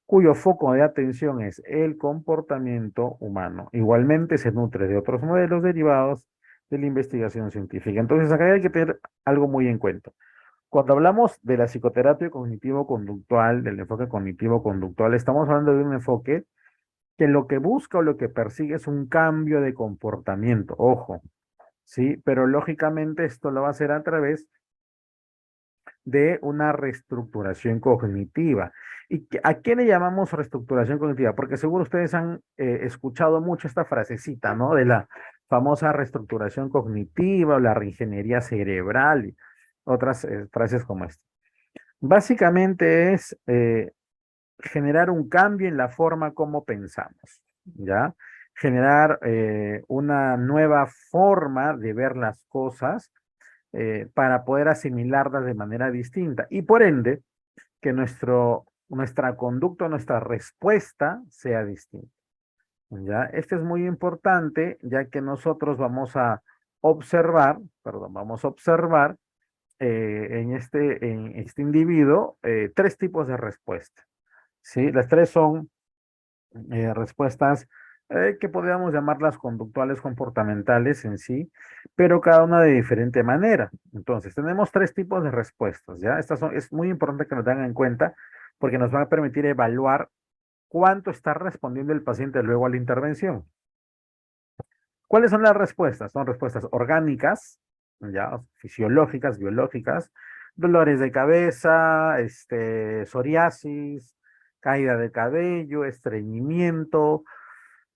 cuyo foco de atención es el comportamiento humano. Igualmente se nutre de otros modelos derivados de la investigación científica. Entonces, acá hay que tener algo muy en cuenta. Cuando hablamos de la psicoterapia cognitivo-conductual, del enfoque cognitivo-conductual, estamos hablando de un enfoque que lo que busca o lo que persigue es un cambio de comportamiento. Ojo, ¿sí? Pero lógicamente esto lo va a hacer a través de una reestructuración cognitiva. ¿Y a qué le llamamos reestructuración cognitiva? Porque seguro ustedes han escuchado mucho esta frasecita, ¿no? De la famosa reestructuración cognitiva o la reingeniería cerebral y otras frases como esta. Básicamente es generar un cambio en la forma como pensamos, ¿ya? Generar una nueva forma de ver las cosas para poder asimilarlas de manera distinta y por ende que nuestra conducta, nuestra respuesta sea distinta. ¿Ya? Esto es muy importante ya que nosotros vamos a observar, perdón, vamos a observar en este individuo tres tipos de respuesta. ¿Sí? Las tres son respuestas que podríamos llamarlas conductuales comportamentales en sí, pero cada una de diferente manera. Entonces, tenemos tres tipos de respuestas, ¿ya? Es muy importante que nos tengan en cuenta porque nos van a permitir evaluar cuánto está respondiendo el paciente luego a la intervención. ¿Cuáles son las respuestas? Son respuestas orgánicas, ya, fisiológicas, biológicas, dolores de cabeza, psoriasis, caída de cabello, estreñimiento,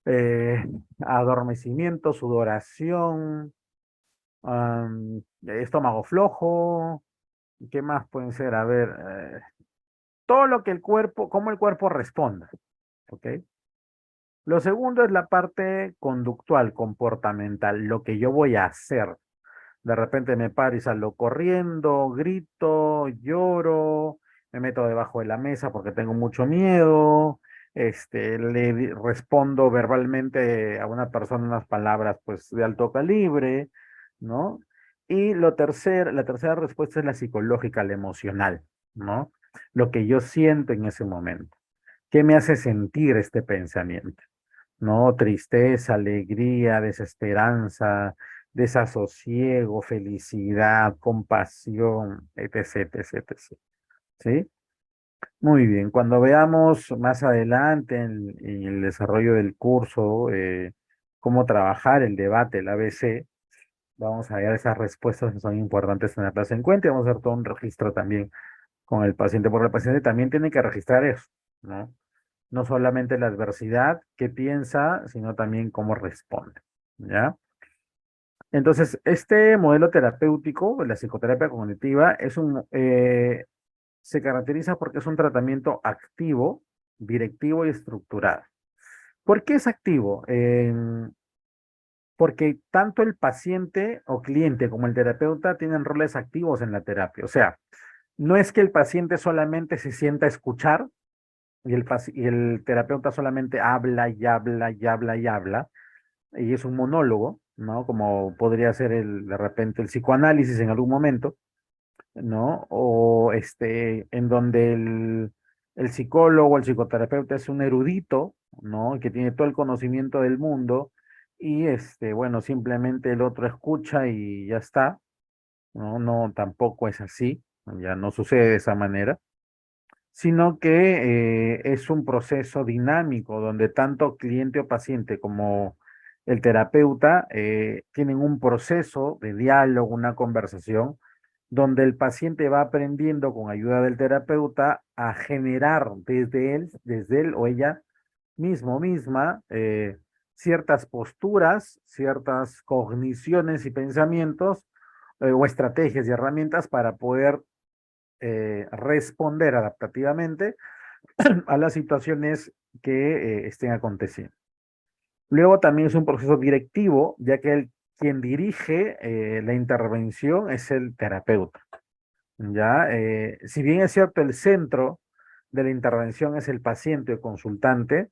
eh, adormecimiento, sudoración, estómago flojo, ¿qué más pueden ser? A ver, todo lo que el cuerpo, cómo el cuerpo responda, ¿ok? Lo segundo es la parte conductual, comportamental, lo que yo voy a hacer. De repente me paro y salgo corriendo, grito, lloro, me meto debajo de la mesa porque tengo mucho miedo, respondo verbalmente a una persona unas palabras pues de alto calibre, ¿no? Y la tercera respuesta es la psicológica, la emocional, ¿no? Lo que yo siento en ese momento. ¿Qué me hace sentir este pensamiento? ¿No? Tristeza, alegría, desesperanza, desasosiego, felicidad, compasión, etc, etc, etc. ¿Sí? Muy bien. Cuando veamos más adelante en el desarrollo del curso, cómo trabajar el debate, el ABC, vamos a ver esas respuestas que son importantes tenerlas en cuenta y vamos a hacer todo un registro también con el paciente, porque el paciente también tiene que registrar eso, ¿no? No solamente la adversidad que piensa, sino también cómo responde, ¿ya? Entonces, este modelo terapéutico, la psicoterapia cognitiva, se caracteriza porque es un tratamiento activo, directivo y estructurado. ¿Por qué es activo? Porque tanto el paciente o cliente como el terapeuta tienen roles activos en la terapia. O sea, no es que el paciente solamente se sienta a escuchar y el terapeuta solamente habla y habla y habla y habla, y es un monólogo, ¿no? Como podría ser de repente el psicoanálisis en algún momento, ¿no? O en donde el psicólogo, el psicoterapeuta es un erudito, ¿no? Que tiene todo el conocimiento del mundo y bueno, simplemente el otro escucha y ya está, ¿no? No, tampoco es así, ya no sucede de esa manera, sino que es un proceso dinámico donde tanto cliente o paciente como el terapeuta tienen un proceso de diálogo, una conversación, donde el paciente va aprendiendo con ayuda del terapeuta a generar desde él o ella misma, ciertas posturas, ciertas cogniciones y pensamientos o estrategias y herramientas para poder responder adaptativamente a las situaciones que estén aconteciendo. Luego también es un proceso directivo, ya que quien dirige la intervención es el terapeuta. ¿Ya? Si bien es cierto, el centro de la intervención es el paciente o consultante,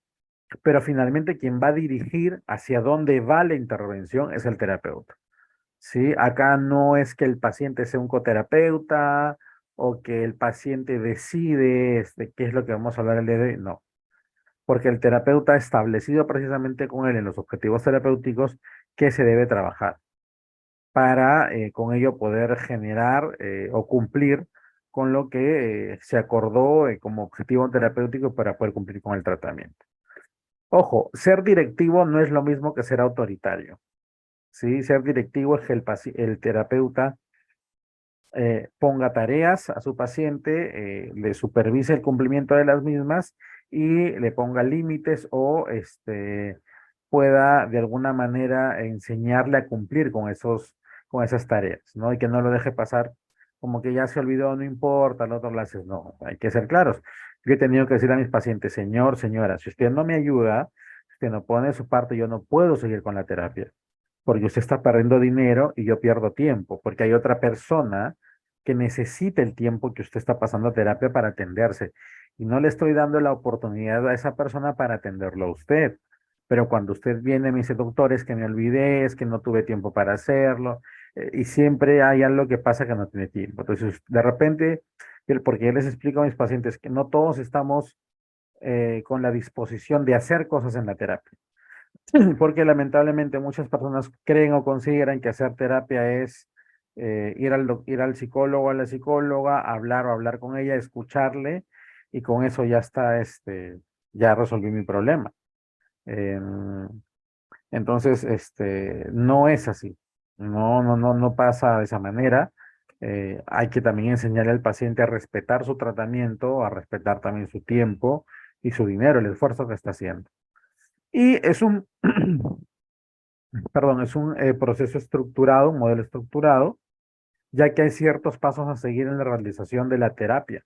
pero finalmente quien va a dirigir hacia dónde va la intervención es el terapeuta. ¿Sí? Acá no es que el paciente sea un coterapeuta o que el paciente decide qué es lo que vamos a hablar el día de hoy. No, porque el terapeuta ha establecido precisamente con él en los objetivos terapéuticos que se debe trabajar para con ello poder generar o cumplir con lo que se acordó como objetivo terapéutico para poder cumplir con el tratamiento. Ojo, ser directivo no es lo mismo que ser autoritario. ¿Sí? Ser directivo es que el terapeuta ponga tareas a su paciente, le supervise el cumplimiento de las mismas y le ponga límites o pueda de alguna manera enseñarle a cumplir con esas tareas, ¿no? Y que no lo deje pasar como que ya se olvidó, no importa, el otro lo haces. No, hay que ser claros. Yo he tenido que decir a mis pacientes, señor, señora, si usted no me ayuda, si usted no pone su parte, yo no puedo seguir con la terapia porque usted está perdiendo dinero y yo pierdo tiempo, porque hay otra persona que necesita el tiempo que usted está pasando a terapia para atenderse. Y no le estoy dando la oportunidad a esa persona para atenderlo a usted. Pero cuando usted viene y me dice, doctor, es que me olvidé, es que no tuve tiempo para hacerlo, y siempre hay algo que pasa que no tiene tiempo. Entonces, de repente, porque yo les explico a mis pacientes que no todos estamos con la disposición de hacer cosas en la terapia. Porque lamentablemente muchas personas creen o consideran que hacer terapia es ir al psicólogo o a la psicóloga, hablar o hablar con ella, escucharle y con eso ya está, ya resolví mi problema. Em, entonces, no es así. No pasa de esa manera. Hay que también enseñarle al paciente a respetar su tratamiento, a respetar también su tiempo y su dinero, el esfuerzo que está haciendo. Y es un, perdón, es un proceso estructurado, un modelo estructurado, ya que hay ciertos pasos a seguir en la realización de la terapia.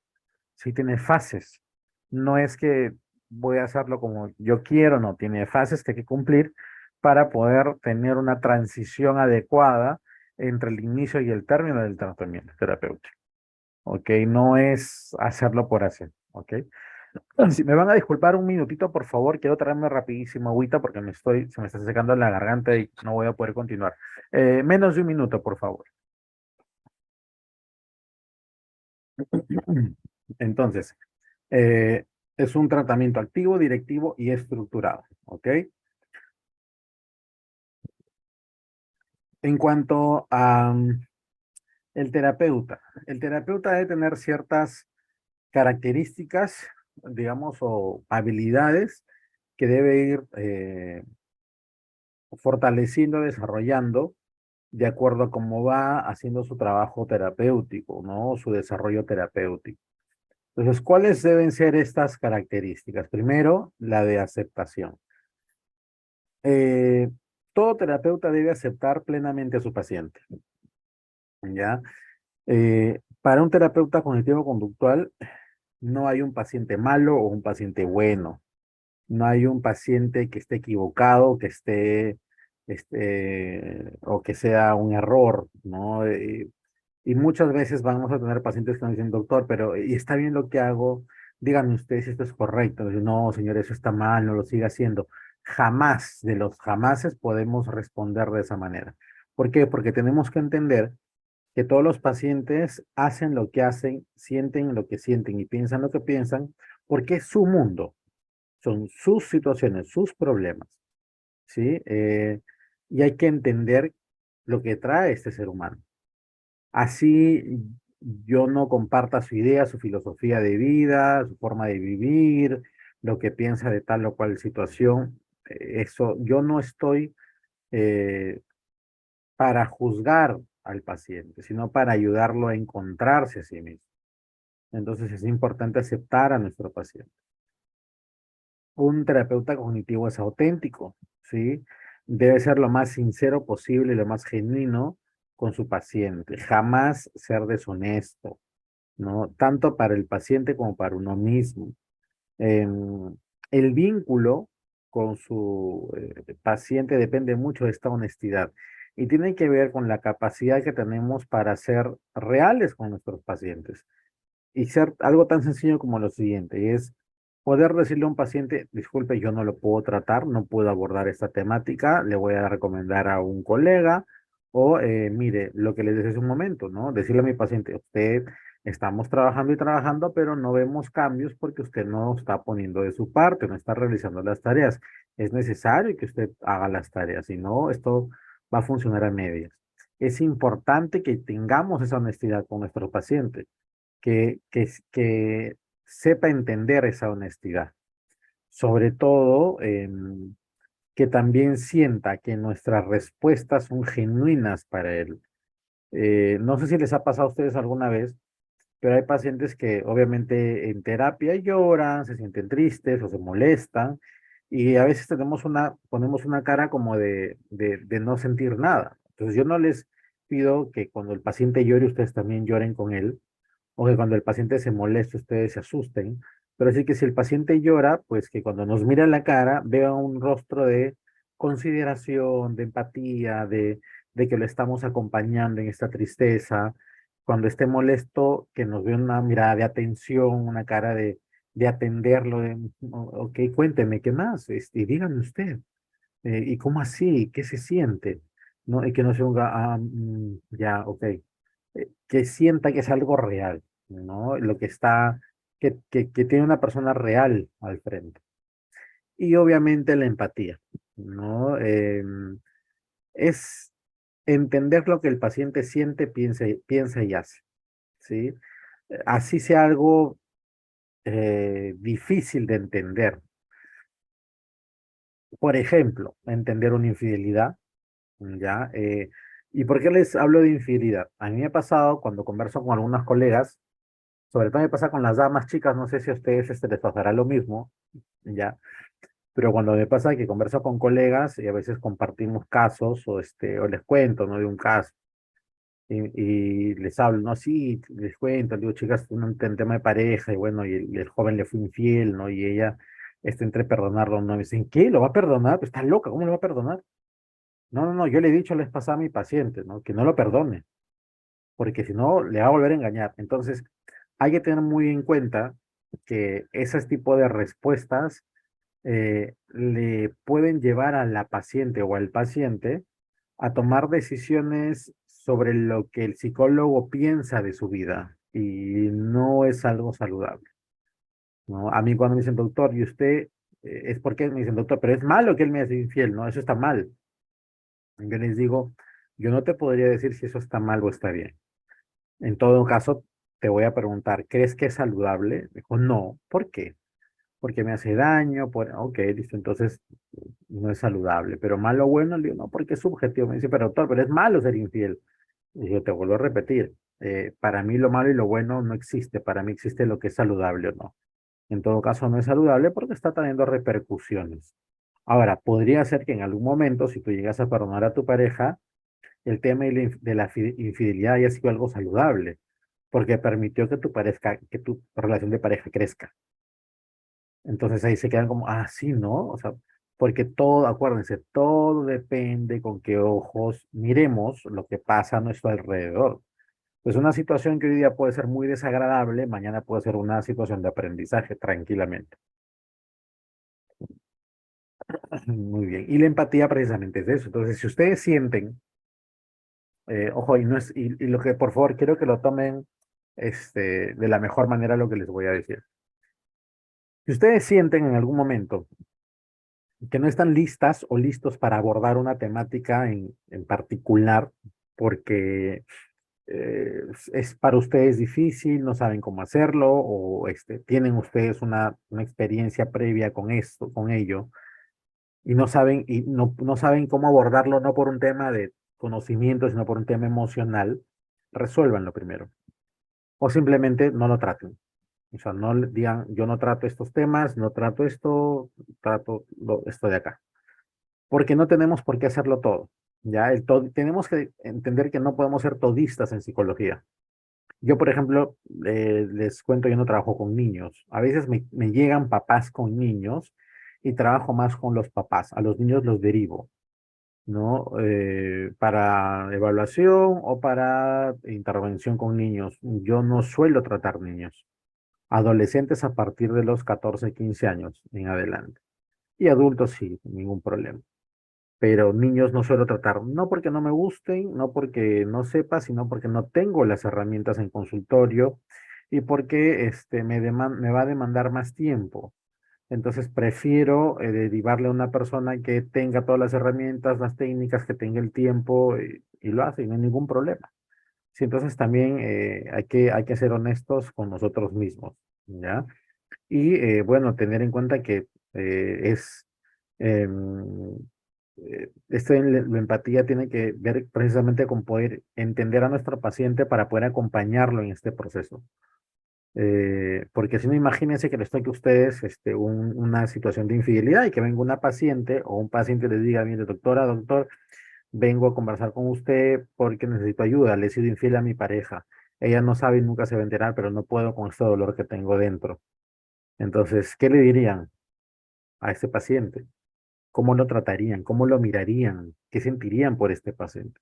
Sí tiene fases. No es que voy a hacerlo como yo quiero, no, tiene fases que hay que cumplir para poder tener una transición adecuada entre el inicio y el término del tratamiento terapéutico. ¿Ok? No es hacerlo por hacer. ¿Ok? Si me van a disculpar un minutito, por favor, quiero traerme rapidísimo agüita porque se me está secando la garganta y no voy a poder continuar. Menos de un minuto, por favor. Entonces, eh, es un tratamiento activo, directivo y estructurado, ¿ok? En cuanto a el terapeuta debe tener ciertas características, digamos, o habilidades que debe ir fortaleciendo, desarrollando de acuerdo a cómo va haciendo su trabajo terapéutico, ¿no? Su desarrollo terapéutico. Entonces, ¿cuáles deben ser estas características? Primero, la de aceptación. Eh, Todo terapeuta debe aceptar plenamente a su paciente, ¿ya? Para un terapeuta cognitivo-conductual, no hay un paciente malo o un paciente bueno. No hay un paciente que esté equivocado, o que sea un error, ¿no? Y muchas veces vamos a tener pacientes que nos dicen, doctor, pero ¿y está bien lo que hago? Díganme ustedes si esto es correcto. Dicen, no, señor, eso está mal, no lo siga haciendo. Jamás, de los jamases podemos responder de esa manera. ¿Por qué? Porque tenemos que entender que todos los pacientes hacen lo que hacen, sienten lo que sienten y piensan lo que piensan, porque es su mundo, son sus situaciones, sus problemas, ¿sí? Y hay que entender lo que trae este ser humano. Así yo no comparta su idea, su filosofía de vida, su forma de vivir, lo que piensa de tal o cual situación. Eso, yo no estoy eh, para juzgar al paciente, sino para ayudarlo a encontrarse a sí mismo. Entonces es importante aceptar a nuestro paciente. Un terapeuta cognitivo es auténtico, ¿sí? Debe ser lo más sincero posible, lo más genuino con su paciente. Jamás ser deshonesto, ¿no? Tanto para el paciente como para uno mismo. El vínculo con su paciente depende mucho de esta honestidad y tiene que ver con la capacidad que tenemos para ser reales con nuestros pacientes y ser algo tan sencillo como lo siguiente, es poder decirle a un paciente, disculpe, yo no lo puedo tratar, no puedo abordar esta temática, le voy a recomendar a un colega o mire, lo que les decía hace un momento, ¿no? Decirle a mi paciente, usted estamos trabajando y trabajando, pero no vemos cambios porque usted no está poniendo de su parte, no está realizando las tareas. Es necesario que usted haga las tareas, si no, esto va a funcionar a medias. Es importante que tengamos esa honestidad con nuestros pacientes que sepa entender esa honestidad. Sobre todo, que también sienta que nuestras respuestas son genuinas para él. No sé si les ha pasado a ustedes alguna vez, pero hay pacientes que obviamente en terapia lloran, se sienten tristes o se molestan y a veces ponemos una cara como de no sentir nada. Entonces yo no les pido que cuando el paciente llore ustedes también lloren con él, o que cuando el paciente se moleste ustedes se asusten, pero sí que si el paciente llora, pues que cuando nos mira en la cara vea un rostro de consideración, de empatía, de que lo estamos acompañando en esta tristeza. Cuando esté molesto, que nos vea una mirada de atención, una cara de atenderlo, ok, cuénteme, ¿qué más? Y dígame usted, ¿y cómo así? ¿Qué se siente? ¿No? Y que no se ponga, ya, ok, que sienta que es algo real, ¿no? Lo que está, que tiene una persona real al frente. Y obviamente la empatía, ¿no? Es entender lo que el paciente siente, piensa y hace, ¿sí? Así sea algo difícil de entender. Por ejemplo, entender una infidelidad, ¿ya? ¿Y por qué les hablo de infidelidad? A mí me ha pasado cuando converso con algunos colegas. Sobre todo me pasa con las damas chicas, no sé si a ustedes les pasará lo mismo, ya, pero cuando me pasa que converso con colegas y a veces compartimos casos o les cuento, ¿no? De un caso y les hablo, ¿no? Sí, les cuento, digo, chicas, un tema de pareja y bueno, y el joven le fue infiel, ¿no? Y ella entre perdonarlo, ¿no? Me dicen, ¿qué? ¿Lo va a perdonar? Pues está loca, ¿cómo lo va a perdonar? No, no, no, yo le he dicho la vez pasada a mi paciente, ¿no? Que no lo perdone, porque si no, le va a volver a engañar. Entonces, hay que tener muy en cuenta que ese tipo de respuestas le pueden llevar a la paciente o al paciente a tomar decisiones sobre lo que el psicólogo piensa de su vida y no es algo saludable, ¿no? A mí cuando me dicen, doctor, ¿y usted es porque me dicen, doctor, pero es malo que él me sea infiel, ¿no? Eso está mal. Yo les digo, yo no te podría decir si eso está mal o está bien. En todo caso, te voy a preguntar, ¿crees que es saludable? Dijo, no. ¿Por qué? Porque me hace daño, ok, listo, entonces no es saludable. Pero malo o bueno, le digo, no, porque es subjetivo. Me dice, pero doctor, pero es malo ser infiel. Y yo te vuelvo a repetir, para mí lo malo y lo bueno no existe, para mí existe lo que es saludable o no. En todo caso, no es saludable porque está teniendo repercusiones. Ahora, podría ser que en algún momento, si tú llegas a perdonar a tu pareja, el tema de la infidelidad haya sido algo saludable, porque permitió que tu relación de pareja crezca. Entonces ahí se quedan como, ah, sí, ¿no? O sea, porque todo, acuérdense, todo depende con qué ojos miremos lo que pasa a nuestro alrededor. Pues una situación que hoy día puede ser muy desagradable, mañana puede ser una situación de aprendizaje tranquilamente. Muy bien. Y la empatía precisamente es eso. Entonces, si ustedes sienten, ojo, y lo que por favor quiero que lo tomen de la mejor manera lo que les voy a decir. Si ustedes sienten en algún momento que no están listas o listos para abordar una temática en particular, porque es para ustedes difícil, no saben cómo hacerlo, o tienen ustedes una experiencia previa con esto, con ello, y no saben cómo abordarlo, no por un tema de conocimiento, sino por un tema emocional, resuélvanlo primero. O simplemente no lo traten. O sea, no le digan, yo no trato estos temas, no trato esto, trato esto de acá. Porque no tenemos por qué hacerlo todo. Ya, tenemos que entender que no podemos ser todistas en psicología. Yo, por ejemplo, les cuento, yo no trabajo con niños. A veces me llegan papás con niños y trabajo más con los papás. A los niños los derivo, ¿no? Para evaluación o para intervención con niños. Yo no suelo tratar niños. Adolescentes a partir de los 14, 15 años en adelante. Y adultos sí, ningún problema. Pero niños no suelo tratar, no porque no me gusten, no porque no sepa, sino porque no tengo las herramientas en consultorio y porque me va a demandar más tiempo. Entonces prefiero derivarle a una persona que tenga todas las herramientas, las técnicas, que tenga el tiempo y lo hace y no hay ningún problema. Sí, entonces también hay que ser honestos con nosotros mismos, ¿ya? Y bueno, tener en cuenta que es, em, la empatía tiene que ver precisamente con poder entender a nuestro paciente para poder acompañarlo en este proceso. Porque si no, imagínense que les toque a ustedes una situación de infidelidad y que venga una paciente o un paciente les diga, mire, doctora, doctor, vengo a conversar con usted porque necesito ayuda, le he sido infiel a mi pareja. Ella no sabe y nunca se va a enterar, pero no puedo con este dolor que tengo dentro. Entonces, ¿qué le dirían a este paciente? ¿Cómo lo tratarían? ¿Cómo lo mirarían? ¿Qué sentirían por este paciente?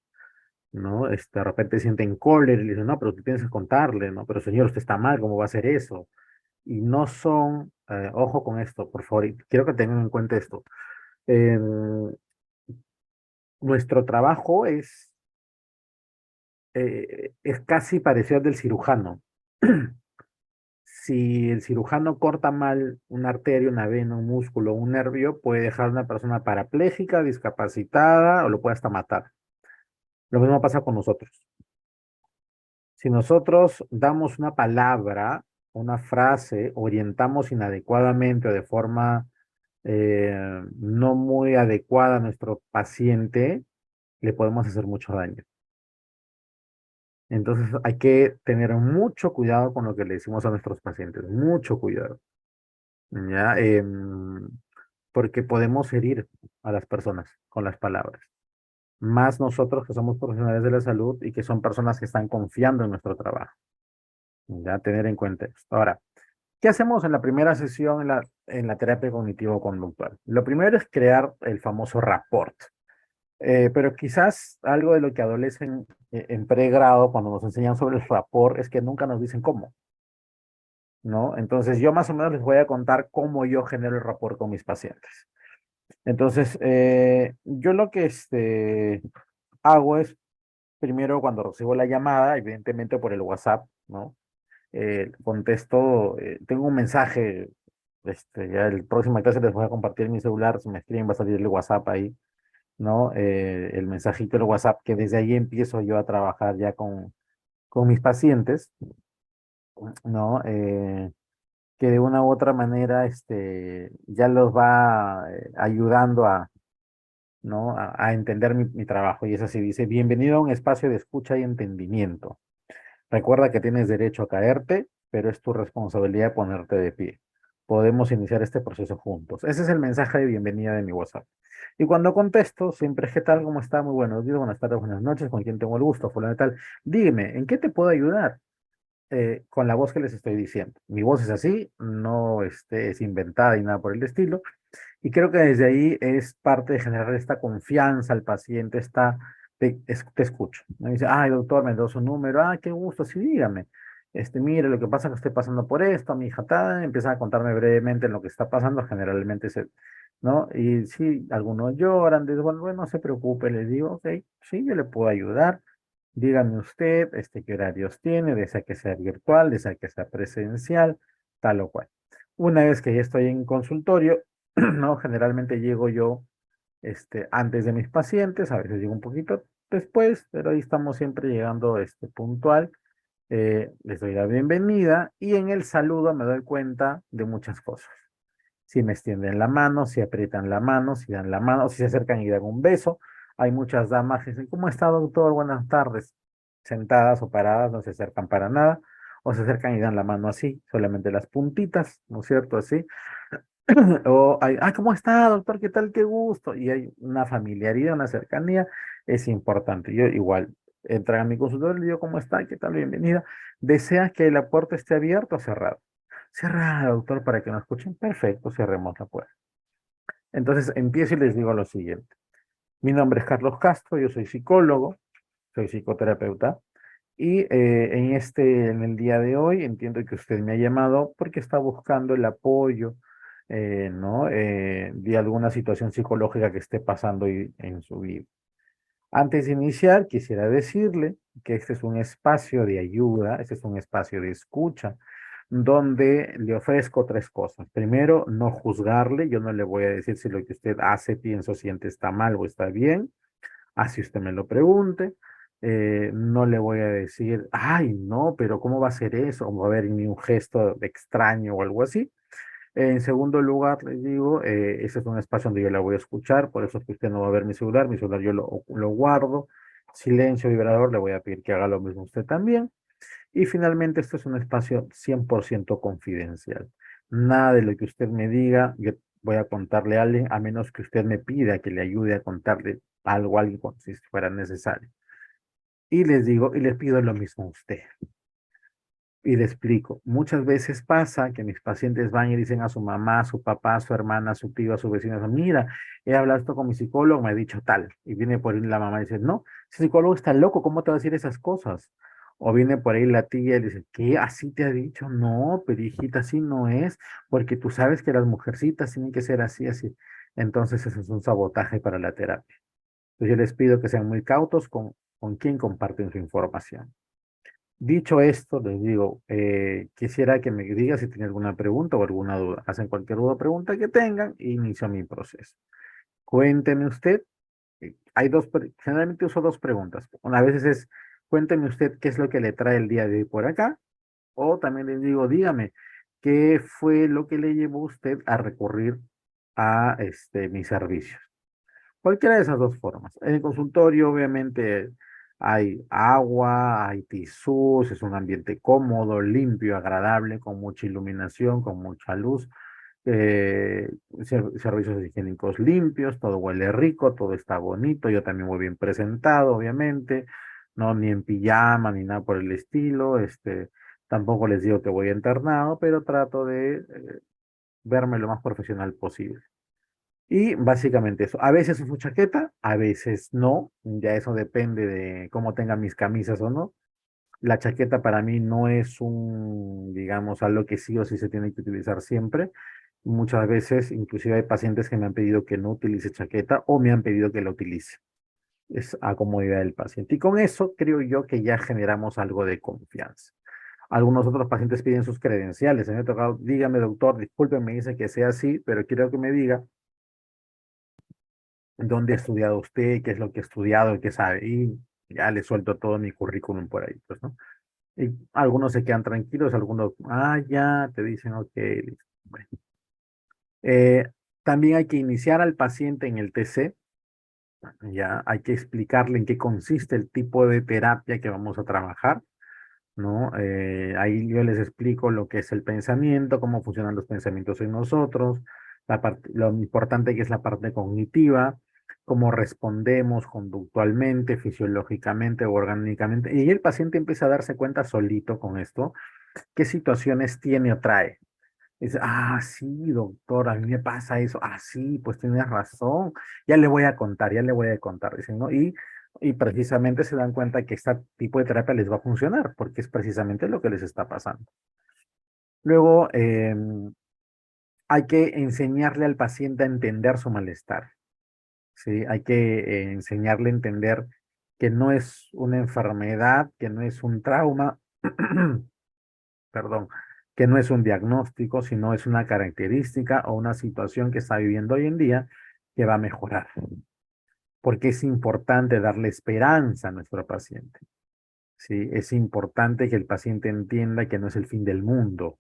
¿No? De repente sienten cólera y le dicen, no, pero tú tienes que contarle, ¿no? Pero señor, usted está mal, ¿cómo va a hacer eso? Y no son, ojo con esto, por favor, y quiero que tengan en cuenta esto. em, Nuestro trabajo es casi parecido al del cirujano. Si el cirujano corta mal una arteria, una vena, un músculo, un nervio, puede dejar a una persona parapléjica, discapacitada o lo puede hasta matar. Lo mismo pasa con nosotros. Si nosotros damos una palabra, una frase, orientamos inadecuadamente o de forma no muy adecuada a nuestro paciente, le podemos hacer mucho daño. Entonces hay que tener mucho cuidado con lo que le decimos a nuestros pacientes, mucho cuidado, ¿ya? Porque podemos herir a las personas con las palabras. Más nosotros que somos profesionales de la salud y que son personas que están confiando en nuestro trabajo. Ya tener en cuenta esto. Ahora, ¿qué hacemos en la primera sesión en la terapia cognitivo-conductual? Lo primero es crear el famoso rapport. Pero quizás algo de lo que adolecen en pregrado cuando nos enseñan sobre el rapport es que nunca nos dicen cómo, ¿no? Entonces yo más o menos les voy a contar cómo yo genero el rapport con mis pacientes. Entonces, yo lo que hago es, primero cuando recibo la llamada, evidentemente por el WhatsApp, ¿no? Contesto, tengo un mensaje, ya el próximo clase les voy a compartir mi celular, si me escriben va a salir el WhatsApp ahí, ¿no? El mensajito del WhatsApp, que desde ahí empiezo yo a trabajar ya con mis pacientes, ¿no? Que de una u otra manera, ya los va ayudando a, ¿no? A entender mi trabajo. Y es así, dice, bienvenido a un espacio de escucha y entendimiento. Recuerda que tienes derecho a caerte, pero es tu responsabilidad ponerte de pie. Podemos iniciar este proceso juntos. Ese es el mensaje de bienvenida de mi WhatsApp. Y cuando contesto, siempre es, ¿qué tal? ¿Cómo está? Muy buenos días, buenas tardes, buenas noches, ¿con quién tengo el gusto? Fulano de tal. Dígame, ¿en qué te puedo ayudar? Con la voz que les estoy diciendo. Mi voz es así, no es inventada y nada por el estilo. Y creo que desde ahí es parte de generar esta confianza al paciente, te escucho. Me dice, ay, doctor, me dio su número, ah, qué gusto, sí, dígame. Mire, lo que pasa es que estoy pasando por esto, mi hija tal, empieza a contarme brevemente lo que está pasando, generalmente ¿no? Y sí, algunos lloran, dicen, bueno, bueno, no se preocupe, les digo, ok, sí, yo le puedo ayudar. Dígame usted, qué horarios tiene, desea que sea virtual, desea que sea presencial, tal o cual. Una vez que ya estoy en consultorio, ¿no? Generalmente llego yo, antes de mis pacientes, a veces llego un poquito después, pero ahí estamos siempre llegando, puntual. Les doy la bienvenida y en el saludo me doy cuenta de muchas cosas. Si me extienden la mano, si aprietan la mano, si dan la mano, si se acercan y dan un beso. Hay muchas damas que dicen, ¿cómo está, doctor? Buenas tardes. Sentadas o paradas, no se acercan para nada, o se acercan y dan la mano así, solamente las puntitas, ¿no es cierto? Así. O hay, ah, ¿cómo está, doctor? ¿Qué tal? Qué gusto. Y hay una familiaridad, una cercanía, es importante. Yo igual, entran a mi consultorio, le digo, ¿cómo está? ¿Qué tal? Bienvenida. ¿Desea que la puerta esté abierta o cerrada? Cerrada, doctor, para que nos escuchen. Perfecto, cerremos la puerta. Entonces empiezo y les digo lo siguiente. Mi nombre es Carlos Castro, yo soy psicólogo, soy psicoterapeuta. Y en el día de hoy entiendo que usted me ha llamado porque está buscando el apoyo, ¿no? De alguna situación psicológica que esté pasando en su vida. Antes de iniciar, quisiera decirle que este es un espacio de ayuda, este es un espacio de escucha, donde le ofrezco tres cosas. Primero, no juzgarle, yo no le voy a decir si lo que usted hace, piensa o siente está mal o está bien, así usted me lo pregunte. No le voy a decir, ay, no, pero ¿cómo va a ser eso? O va a haber ni un gesto extraño o algo así. En segundo lugar, les digo, ese es un espacio donde yo la voy a escuchar, por eso es que usted no va a ver mi celular yo lo guardo, silencio, vibrador, le voy a pedir que haga lo mismo usted también. Y finalmente, esto es un espacio 100% confidencial. Nada de lo que usted me diga, yo voy a contarle a alguien, a menos que usted me pida que le ayude a contarle algo a alguien si fuera necesario. Y les digo, y les pido lo mismo a usted. Y le explico, muchas veces pasa que mis pacientes van y dicen a su mamá, a su papá, a su hermana, a su tío, a su vecino, mira, he hablado esto con mi psicólogo, me ha dicho tal. Y viene por ahí la mamá y dice, no, ese psicólogo está loco, ¿cómo te va a decir esas cosas? O viene por ahí la tía y le dice, ¿qué? ¿Así te ha dicho? No, pero hijita, así no es, porque tú sabes que las mujercitas tienen que ser así, así. Entonces eso es un sabotaje para la terapia. Entonces yo les pido que sean muy cautos con quién comparten su información. Dicho esto, les digo, quisiera que me diga si tiene alguna pregunta o alguna duda. Hacen cualquier duda o pregunta que tengan e inicio mi proceso. Cuénteme usted, generalmente uso dos preguntas. Una vez es, cuénteme usted qué es lo que le trae el día de hoy por acá. O también les digo, dígame, ¿qué fue lo que le llevó a usted a recurrir a mis servicios? Cualquiera de esas dos formas. En el consultorio, obviamente, hay agua, hay tisús, es un ambiente cómodo, limpio, agradable, con mucha iluminación, con mucha luz, servicios higiénicos limpios, todo huele rico, todo está bonito, yo también muy bien presentado, obviamente, no ni en pijama ni nada por el estilo, tampoco les digo que voy internado, pero trato de verme lo más profesional posible. Y básicamente eso. A veces uso chaqueta, a veces no. Ya eso depende de cómo tenga mis camisas o no. La chaqueta para mí no es digamos, algo que sí o sí se tiene que utilizar siempre. Muchas veces, inclusive hay pacientes que me han pedido que no utilice chaqueta o me han pedido que la utilice. Es a comodidad del paciente. Y con eso creo yo que ya generamos algo de confianza. Algunos otros pacientes piden sus credenciales. A mí me ha tocado, dígame, doctor, disculpe, me dice que sea así, pero quiero que me diga dónde ha estudiado usted, qué es lo que ha estudiado, qué sabe, y ya le suelto todo mi currículum por ahí, pues, ¿no? Y algunos se quedan tranquilos, algunos, ya, te dicen, ok, listo. Bueno. Eh, También hay que iniciar al paciente en el TC, ya hay que explicarle en qué consiste el tipo de terapia que vamos a trabajar, ¿no? Ahí yo les explico lo que es el pensamiento, cómo funcionan los pensamientos en nosotros, lo importante que es la parte cognitiva, cómo respondemos conductualmente, fisiológicamente o orgánicamente. Y el paciente empieza a darse cuenta solito con esto, qué situaciones tiene o trae. Dice, sí, doctor, a mí me pasa eso. Sí, pues tienes razón. Ya le voy a contar, ya le voy a contar. Dicen, ¿no? Y precisamente se dan cuenta que este tipo de terapia les va a funcionar, porque es precisamente lo que les está pasando. Luego, hay que enseñarle al paciente a entender su malestar, ¿sí? Hay que enseñarle a entender que no es una enfermedad, que no es un trauma, perdón, que no es un diagnóstico, sino es una característica o una situación que está viviendo hoy en día que va a mejorar. Porque es importante darle esperanza a nuestro paciente. ¿Sí? Es importante que el paciente entienda que no es el fin del mundo,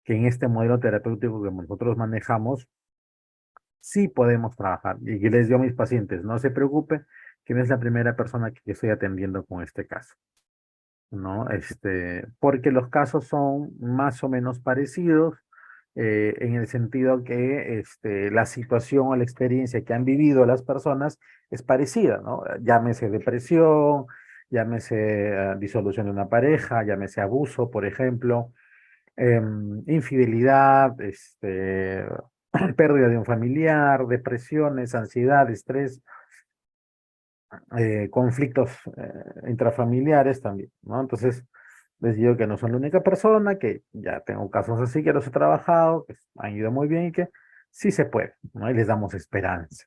que en este modelo terapéutico que nosotros manejamos, sí podemos trabajar. Y yo les digo a mis pacientes, no se preocupe, que no es la primera persona que estoy atendiendo con este caso. ¿No? Porque los casos son más o menos parecidos, en el sentido que la situación o la experiencia que han vivido las personas es parecida, ¿no? Llámese depresión, llámese disolución de una pareja, llámese abuso, por ejemplo, infidelidad, pérdida de un familiar, depresiones, ansiedad, estrés, conflictos intrafamiliares también, ¿no? Entonces, les digo que no son la única persona, que ya tengo casos así que los he trabajado, que han ido muy bien y que sí se puede, ¿no? Y les damos esperanza,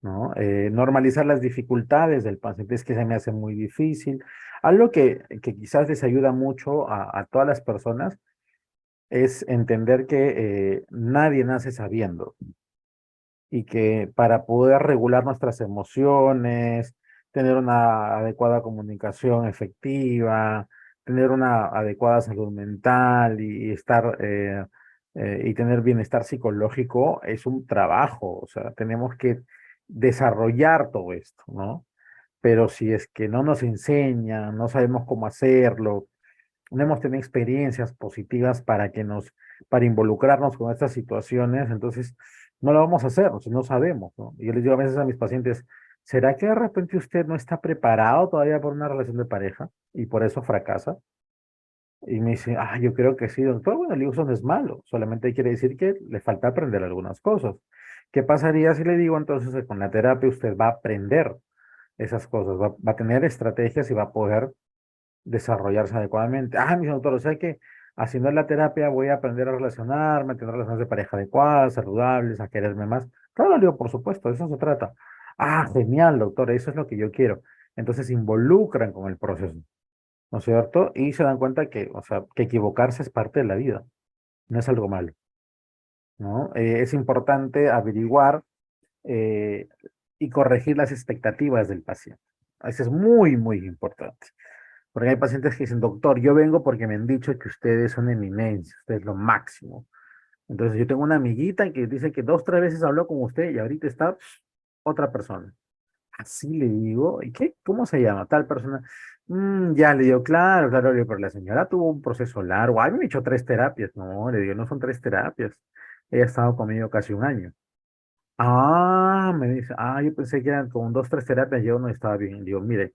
¿no? Normalizar las dificultades del paciente es que se me hace muy difícil. Algo que quizás les ayuda mucho a todas las personas es entender que nadie nace sabiendo y que para poder regular nuestras emociones, tener una adecuada comunicación efectiva, tener una adecuada salud mental y estar y tener bienestar psicológico es un trabajo, o sea, tenemos que desarrollar todo esto, ¿no? Pero si es que no nos enseñan, no sabemos cómo hacerlo, no hemos tenido experiencias positivas para involucrarnos con estas situaciones, entonces no lo vamos a hacer, o sea, no sabemos, ¿no? Y yo les digo a veces a mis pacientes, ¿será que de repente usted no está preparado todavía por una relación de pareja y por eso fracasa? Y me dice, yo creo que sí, doctor. Bueno, le digo, eso no es malo, solamente quiere decir que le falta aprender algunas cosas. ¿Qué pasaría si le digo entonces que con la terapia usted va a aprender esas cosas, va a tener estrategias y va a poder desarrollarse adecuadamente? Mi doctor, o sea que haciendo la terapia voy a aprender a relacionarme, a tener relaciones de pareja adecuadas, saludables, a quererme más. Claro, le digo, por supuesto, de eso se trata. Genial, doctor, eso es lo que yo quiero. Entonces se involucran con el proceso, ¿no es cierto? Y se dan cuenta que, o sea, que equivocarse es parte de la vida, no es algo malo, ¿no? Es importante averiguar eh, y corregir las expectativas del paciente. Eso es muy, muy importante. Porque hay pacientes que dicen, doctor, yo vengo porque me han dicho que usted es una eminencia, usted es lo máximo. Entonces yo tengo una amiguita que dice que dos, tres veces habló con usted y ahorita está otra persona. Así le digo, ¿y qué? ¿Cómo se llama tal persona? Ya le digo, claro, claro, le digo, pero la señora tuvo un proceso largo. Ay, me he hecho tres terapias. No, le digo, no son tres terapias. Ella ha estado conmigo casi un año. Me dice, yo pensé que eran con dos, tres terapias, yo no estaba bien. Le digo, mire,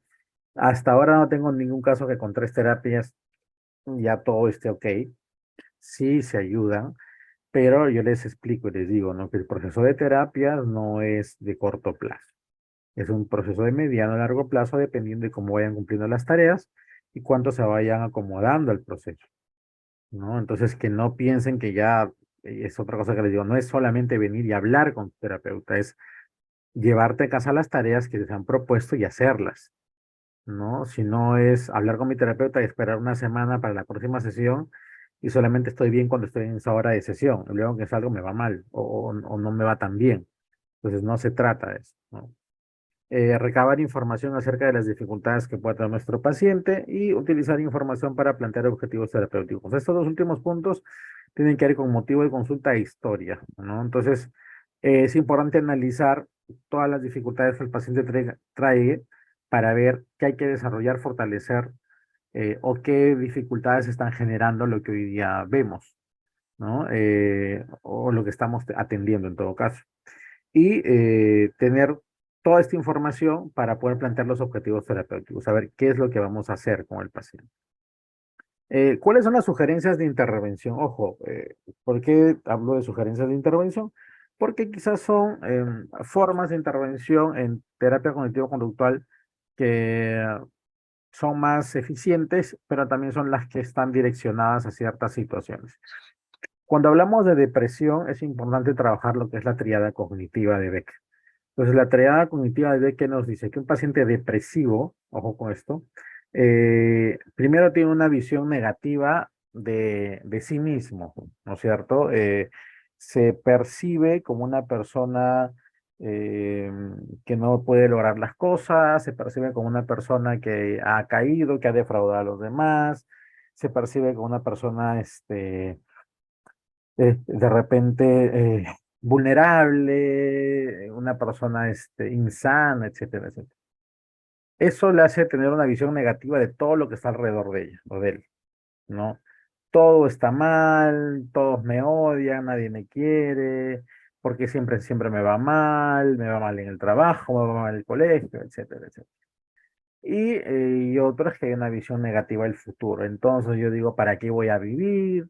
hasta ahora no tengo ningún caso que con tres terapias ya todo esté ok. Sí se ayudan, pero yo les explico y les digo, ¿no? Que el proceso de terapias no es de corto plazo. Es un proceso de mediano a largo plazo dependiendo de cómo vayan cumpliendo las tareas y cuánto se vayan acomodando al proceso, ¿no? Entonces, que no piensen que ya es otra cosa que les digo, no es solamente venir y hablar con tu terapeuta, es llevarte a casa las tareas que se han propuesto y hacerlas, ¿no? Si no es hablar con mi terapeuta y esperar una semana para la próxima sesión y solamente estoy bien cuando estoy en esa hora de sesión, y luego que salgo me va mal o no me va tan bien. Entonces, no se trata de eso, ¿no? Recabar información acerca de las dificultades que puede tener nuestro paciente y utilizar información para plantear objetivos terapéuticos. Estos dos últimos puntos tienen que ver con motivo de consulta e historia, ¿no? Entonces, es importante analizar todas las dificultades que el paciente trae para ver qué hay que desarrollar, fortalecer o qué dificultades están generando lo que hoy día vemos, ¿no? O lo que estamos atendiendo en todo caso y tener toda esta información para poder plantear los objetivos terapéuticos, saber qué es lo que vamos a hacer con el paciente. ¿Cuáles son las sugerencias de intervención? Ojo, ¿por qué hablo de sugerencias de intervención? Porque quizás son formas de intervención en terapia cognitivo-conductual que son más eficientes, pero también son las que están direccionadas a ciertas situaciones. Cuando hablamos de depresión, es importante trabajar lo que es la tríada cognitiva de Beck. Entonces, la tríada cognitiva de Beck nos dice que un paciente depresivo, ojo con esto, primero tiene una visión negativa de sí mismo, ¿no es cierto? Se percibe como una persona eh, que no puede lograr las cosas, se percibe como una persona que ha caído, que ha defraudado a los demás, se percibe como una persona, de repente vulnerable, una persona insana, etcétera, etcétera. Eso le hace tener una visión negativa de todo lo que está alrededor de ella o de él, ¿no? Todo está mal, todos me odian, nadie me quiere, porque siempre, siempre me va mal en el trabajo, me va mal en el colegio, etcétera, etcétera. Y otro es que hay una visión negativa del futuro. Entonces yo digo, ¿para qué voy a vivir?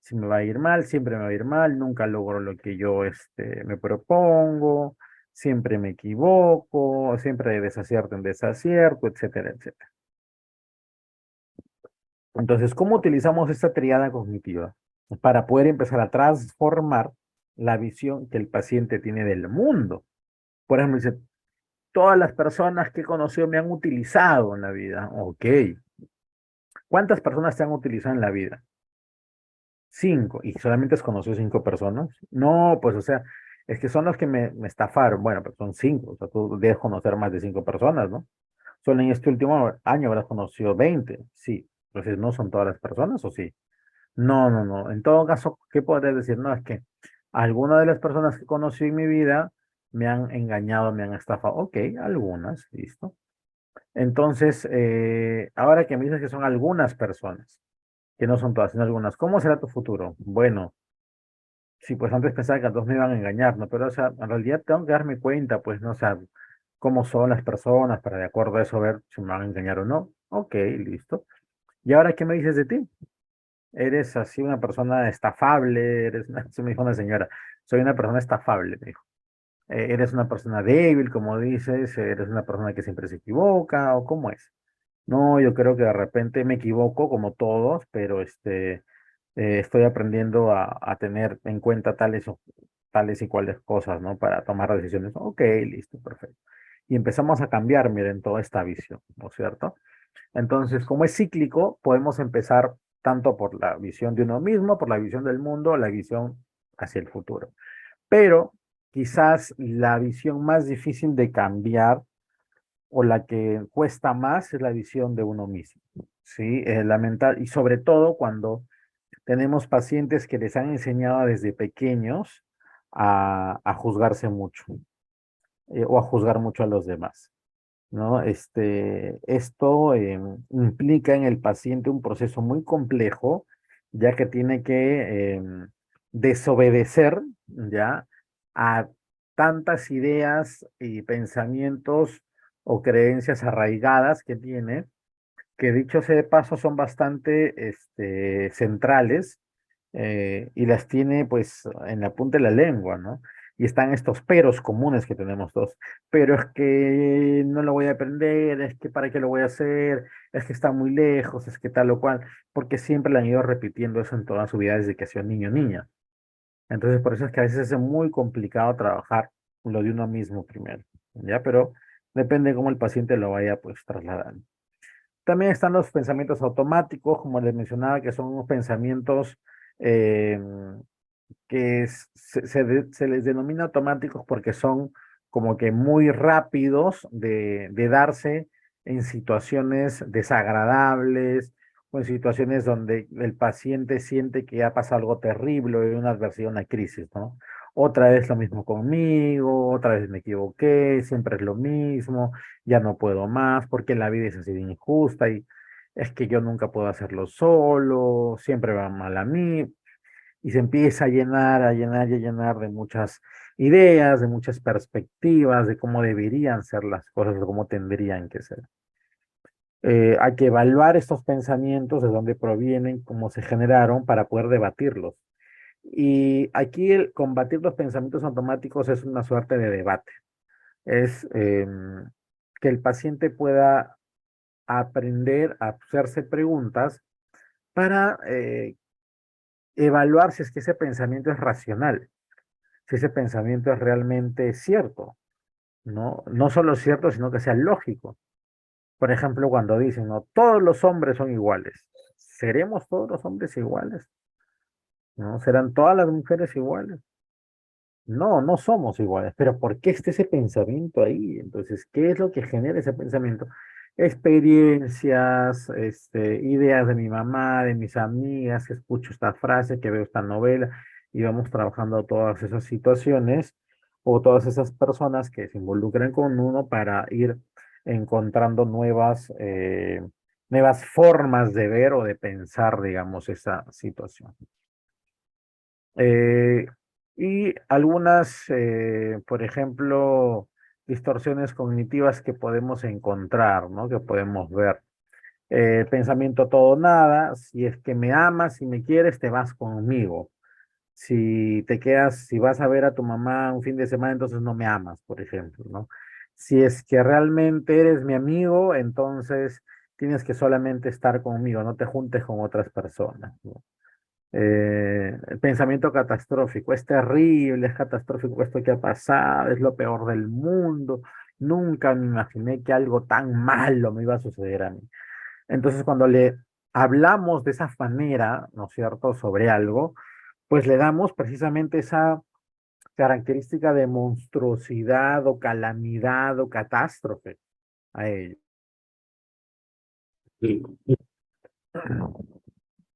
Si me va a ir mal, siempre me va a ir mal, nunca logro lo que yo me propongo, siempre me equivoco, siempre de desacierto en desacierto, etcétera, etcétera. Entonces, ¿cómo utilizamos esta triada cognitiva? Para poder empezar a transformar la visión que el paciente tiene del mundo. Por ejemplo, dice, todas las personas que he conocido me han utilizado en la vida. Ok. ¿Cuántas personas te han utilizado en la vida? Cinco. ¿Y solamente has conocido cinco personas? No, pues, o sea, es que son los que me estafaron. Bueno, pues son cinco. O sea, tú debes conocer más de cinco personas, ¿no? Solo en este último año habrás conocido 20. Sí. Entonces, ¿no son todas las personas o sí? No, no, no. En todo caso, ¿qué podrías decir? No, es que algunas de las personas que conocí en mi vida me han engañado, me han estafado. Ok, algunas, listo. Entonces, ahora que me dices que son algunas personas, que no son todas, sino algunas, ¿cómo será tu futuro? Bueno, sí, pues antes pensaba que a todos me iban a engañar, ¿no? Pero, o sea, en realidad tengo que darme cuenta, pues, ¿no? O sea, cómo son las personas para de acuerdo a eso ver si me van a engañar o no. Ok, listo. ¿Y ahora qué me dices de ti? Eres así una persona estafable, se me dijo una señora, soy una persona estafable, me dijo. Eres una persona débil, como dices, eres una persona que siempre se equivoca, o cómo es. No, yo creo que de repente me equivoco como todos, pero estoy aprendiendo a tener en cuenta tales y cuales cosas, ¿no? Para tomar decisiones. Ok, listo, perfecto. Y empezamos a cambiar, miren, toda esta visión, ¿no es cierto? Entonces, como es cíclico, podemos empezar tanto por la visión de uno mismo, por la visión del mundo, la visión hacia el futuro. Pero quizás la visión más difícil de cambiar o la que cuesta más es la visión de uno mismo. Sí, y sobre todo cuando tenemos pacientes que les han enseñado desde pequeños a juzgarse mucho o a juzgar mucho a los demás. ¿No? Esto implica en el paciente un proceso muy complejo, ya que tiene que desobedecer, ¿ya? A tantas ideas y pensamientos o creencias arraigadas que tiene, que dicho sea de paso son bastante centrales y las tiene pues en la punta de la lengua, ¿no? Y están estos peros comunes que tenemos todos. Pero es que no lo voy a aprender, es que para qué lo voy a hacer, es que está muy lejos, es que tal o cual, porque siempre le han ido repitiendo eso en toda su vida desde que ha sido niño o niña. Entonces por eso es que a veces es muy complicado trabajar lo de uno mismo primero, ¿ya? Pero depende de cómo el paciente lo vaya pues trasladando. También están los pensamientos automáticos, como les mencionaba, que son unos pensamientos eh, se les denomina automáticos porque son como que muy rápidos de darse en situaciones desagradables o en situaciones donde el paciente siente que ha pasado algo terrible o hay una adversidad, una crisis, ¿no? Otra vez lo mismo conmigo, otra vez me equivoqué, siempre es lo mismo, ya no puedo más, porque la vida es así de injusta y es que yo nunca puedo hacerlo solo, siempre va mal a mí y se empieza a llenar, a llenar y a llenar de muchas ideas, de muchas perspectivas, de cómo deberían ser las cosas, de cómo tendrían que ser. Hay que evaluar estos pensamientos, de dónde provienen, cómo se generaron, para poder debatirlos. Y aquí el combatir los pensamientos automáticos es una suerte de debate. Es que el paciente pueda aprender a hacerse preguntas para evaluar si es que ese pensamiento es racional, si ese pensamiento es realmente cierto, ¿no? No solo cierto, sino que sea lógico. Por ejemplo, cuando dicen, no, todos los hombres son iguales. ¿Seremos todos los hombres iguales? ¿No? ¿Serán todas las mujeres iguales? No, no somos iguales, pero ¿por qué está ese pensamiento ahí? Entonces, ¿qué es lo que genera ese pensamiento? Experiencias, ideas de mi mamá, de mis amigas, que escucho esta frase, que veo esta novela, y vamos trabajando todas esas situaciones o todas esas personas que se involucran con uno para ir encontrando nuevas formas de ver o de pensar, digamos, esa situación. Eh, y algunas, por ejemplo, distorsiones cognitivas que podemos encontrar, ¿no? Que podemos ver. Pensamiento todo o nada, si es que me amas, si me quieres, te vas conmigo. Si te quedas, si vas a ver a tu mamá un fin de semana, entonces no me amas, por ejemplo, ¿no? Si es que realmente eres mi amigo, entonces tienes que solamente estar conmigo, no te juntes con otras personas, ¿no? El pensamiento catastrófico, es terrible, es catastrófico esto que ha pasado, es lo peor del mundo. Nunca me imaginé que algo tan malo me iba a suceder a mí. Entonces, cuando le hablamos de esa manera, ¿no es cierto?, sobre algo, pues le damos precisamente esa característica de monstruosidad o calamidad o catástrofe a ello. Sí.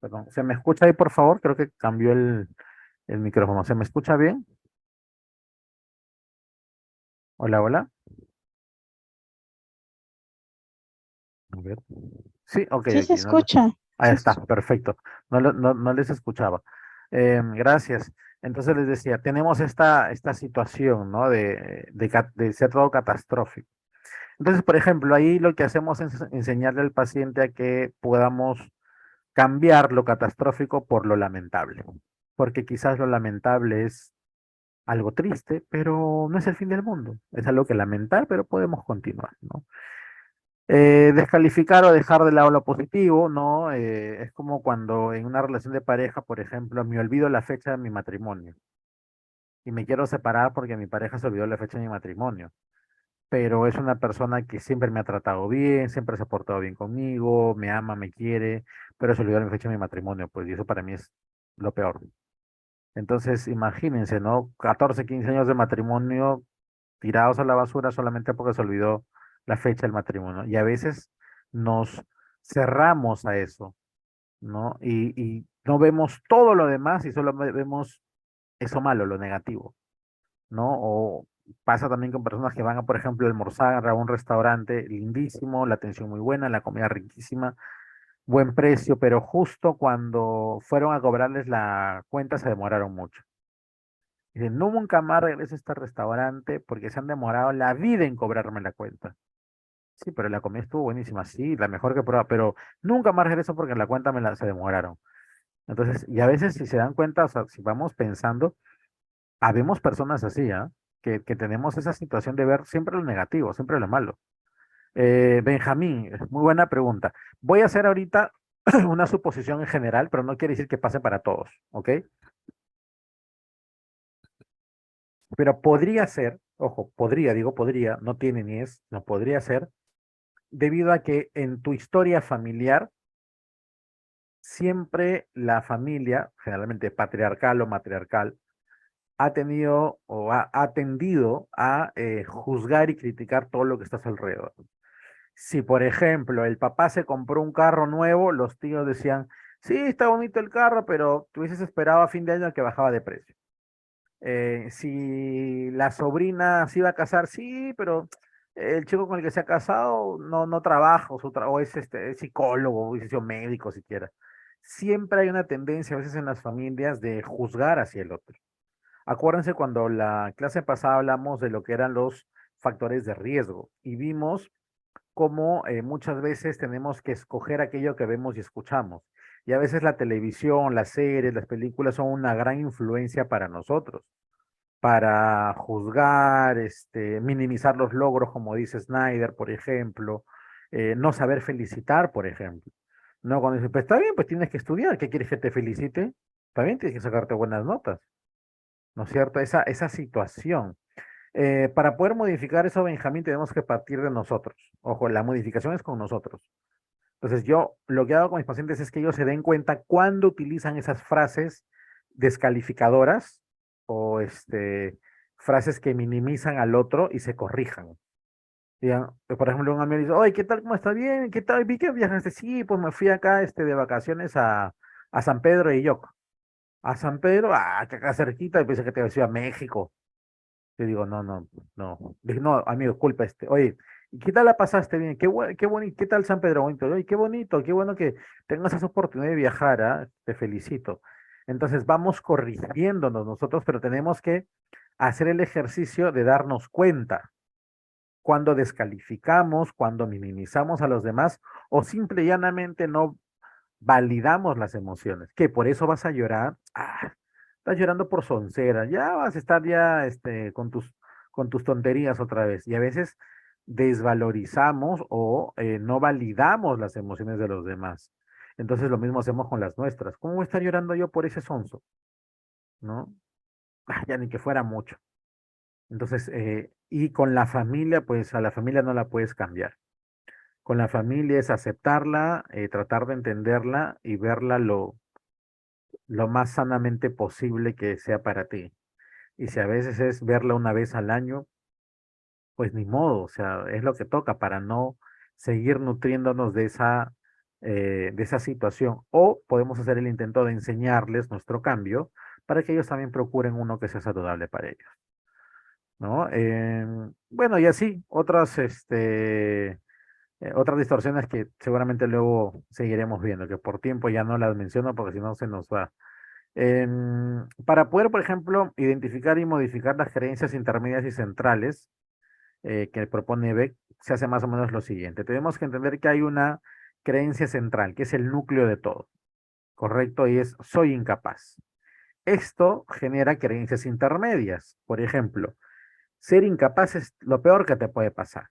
Perdón, ¿se me escucha ahí, por favor? Creo que cambió el micrófono. ¿Se me escucha bien? Hola, hola. A ver. Sí, ok, Sí ok. se No, escucha. ahí Sí se está, perfecto. No les escuchaba. Gracias. Entonces les decía, tenemos esta situación, ¿no? De ser todo catastrófico. Entonces, por ejemplo, ahí lo que hacemos es enseñarle al paciente a que podamos cambiar lo catastrófico por lo lamentable, porque quizás lo lamentable es algo triste, pero no es el fin del mundo. Es algo que lamentar, pero podemos continuar, ¿no? Descalificar o dejar de lado lo positivo, ¿no? Es como cuando en una relación de pareja, por ejemplo, me olvido la fecha de mi matrimonio y me quiero separar porque mi pareja se olvidó la fecha de mi matrimonio, pero es una persona que siempre me ha tratado bien, siempre se ha portado bien conmigo, me ama, me quiere, pero se olvidó la fecha de mi matrimonio, pues y eso para mí es lo peor. Entonces, imagínense, ¿no? 14, 15 años de matrimonio tirados a la basura solamente porque se olvidó la fecha del matrimonio. Y a veces nos cerramos a eso, ¿no? Y no vemos todo lo demás y solo vemos eso malo, lo negativo, ¿no? O pasa también con personas que van a, por ejemplo, almorzar a un restaurante lindísimo, la atención muy buena, la comida riquísima, buen precio, pero justo cuando fueron a cobrarles la cuenta se demoraron mucho. Dicen, no, nunca más regreso a este restaurante porque se han demorado la vida en cobrarme la cuenta. Sí, pero la comida estuvo buenísima, sí, la mejor que he probado, pero nunca más regreso porque en la cuenta se demoraron. Entonces, y a veces si se dan cuenta, o sea, si vamos pensando, habemos personas así, ¿ah? Que tenemos esa situación de ver siempre lo negativo, siempre lo malo. Benjamín, muy buena pregunta. Voy a hacer ahorita una suposición en general, pero no quiere decir que pase para todos, ¿ok? Pero podría ser, ojo, podría, digo podría, no tiene ni es, no podría ser, debido a que en tu historia familiar siempre la familia, generalmente patriarcal o matriarcal, ha tenido o ha tendido a juzgar y criticar todo lo que está a su alrededor. Si, por ejemplo, el papá se compró un carro nuevo, los tíos decían, sí, está bonito el carro, pero tú hubieses esperado a fin de año que bajaba de precio. Si la sobrina se iba a casar, sí, pero el chico con el que se ha casado no trabaja o es, es psicólogo o es médico siquiera. Siempre hay una tendencia a veces en las familias de juzgar hacia el otro. Acuérdense cuando la clase pasada hablamos de lo que eran los factores de riesgo y vimos cómo muchas veces tenemos que escoger aquello que vemos y escuchamos. Y a veces la televisión, las series, las películas son una gran influencia para nosotros para juzgar, minimizar los logros, como dice Snyder, por ejemplo, no saber felicitar, por ejemplo. No, cuando dice, pues está bien, pues tienes que estudiar, ¿qué quieres que te felicite? También tienes que sacarte buenas notas, ¿no es cierto? Esa situación. Para poder modificar eso, Benjamín, tenemos que partir de nosotros. Ojo, la modificación es con nosotros. Entonces, yo lo que hago con mis pacientes es que ellos se den cuenta cuando utilizan esas frases descalificadoras o frases que minimizan al otro y se corrijan. Digan, por ejemplo, un amigo dice, oye, ¿qué tal? ¿Cómo está bien? ¿Qué tal? Vi que viajaste. Sí, pues me fui acá de vacaciones a San Pedro de Yoco. A San Pedro, que acá cerquita, y pensé que te decía a México. Yo digo, no. Dije, no, amigo, disculpa, oye, ¿y qué tal la pasaste bien? Qué bonito, ¿qué tal San Pedro bonito? Oye, qué bonito, qué bueno que tengas esa oportunidad de viajar, ¿ah? Te felicito. Entonces vamos corrigiéndonos nosotros, pero tenemos que hacer el ejercicio de darnos cuenta. cuando descalificamos, cuando minimizamos a los demás o simple y llanamente no validamos las emociones, que por eso vas a llorar, estás llorando por soncera, ya vas a estar ya con tus tonterías otra vez. Y a veces desvalorizamos o no validamos las emociones de los demás. Entonces lo mismo hacemos con las nuestras. ¿Cómo voy a estar llorando yo por ese sonso? ¿No? Ya ni que fuera mucho. Entonces, y con la familia, pues a la familia no la puedes cambiar. Con la familia es aceptarla, tratar de entenderla y verla lo más sanamente posible que sea para ti. Y si a veces es verla una vez al año, pues ni modo, o sea, es lo que toca para no seguir nutriéndonos de esa situación. O podemos hacer el intento de enseñarles nuestro cambio para que ellos también procuren uno que sea saludable para ellos, ¿no? Bueno, y así, otras distorsiones que seguramente luego seguiremos viendo, que por tiempo ya no las menciono porque si no se nos va. Para poder, por ejemplo, identificar y modificar las creencias intermedias y centrales que propone Beck, se hace más o menos lo siguiente. Tenemos que entender que hay una creencia central, que es el núcleo de todo, ¿correcto? Y es soy incapaz. Esto genera creencias intermedias. Por ejemplo, ser incapaz es lo peor que te puede pasar,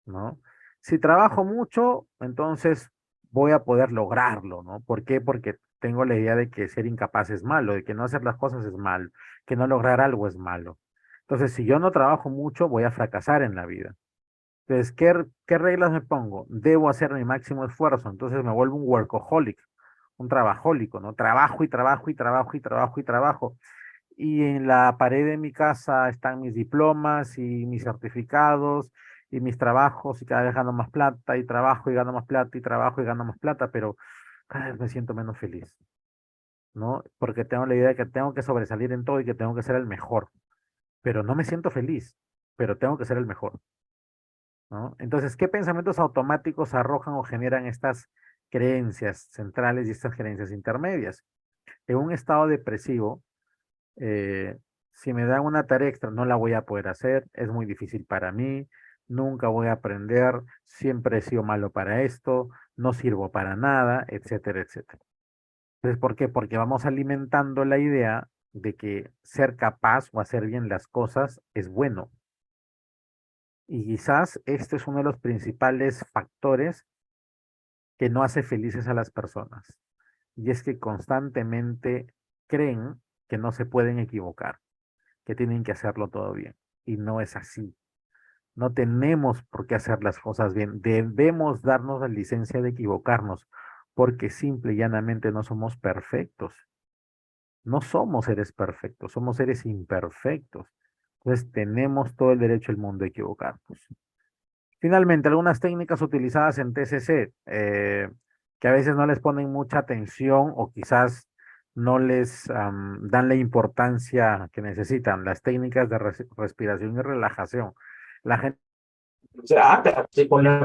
¿no? Si trabajo mucho, entonces voy a poder lograrlo, ¿no? ¿Por qué? Porque tengo la idea de que ser incapaz es malo, de que no hacer las cosas es malo, que no lograr algo es malo. Entonces, si yo no trabajo mucho, voy a fracasar en la vida. Entonces, ¿qué reglas me pongo? Debo hacer mi máximo esfuerzo, entonces me vuelvo un workaholic, un trabajólico, ¿no? Trabajo y trabajo y trabajo y trabajo y trabajo. Y en la pared de mi casa están mis diplomas y mis certificados y mis trabajos y cada vez gano más plata y trabajo y gano más plata y trabajo y gano más plata, pero cada vez me siento menos feliz, ¿no? Porque tengo la idea de que tengo que sobresalir en todo y que tengo que ser el mejor, pero no me siento feliz, pero tengo que ser el mejor, ¿no? Entonces, ¿qué pensamientos automáticos arrojan o generan estas creencias centrales y estas creencias intermedias? En un estado depresivo, eh, si me dan una tarea extra, no la voy a poder hacer, es muy difícil para mí, nunca voy a aprender, siempre he sido malo para esto, no sirvo para nada, etcétera, etcétera. Entonces, ¿por qué? Porque vamos alimentando la idea de que ser capaz o hacer bien las cosas es bueno. Y quizás este es uno de los principales factores que no hace felices a las personas. Y es que constantemente creen que no se pueden equivocar, que tienen que hacerlo todo bien. Y no es así. No tenemos por qué hacer las cosas bien. Debemos darnos la licencia de equivocarnos, porque simple y llanamente no somos perfectos. No somos seres perfectos, somos seres imperfectos. Entonces tenemos todo el derecho del mundo a equivocarnos. Finalmente, algunas técnicas utilizadas en TCC, que a veces no les ponen mucha atención o quizás no les dan la importancia que necesitan, las técnicas de respiración y relajación. La gente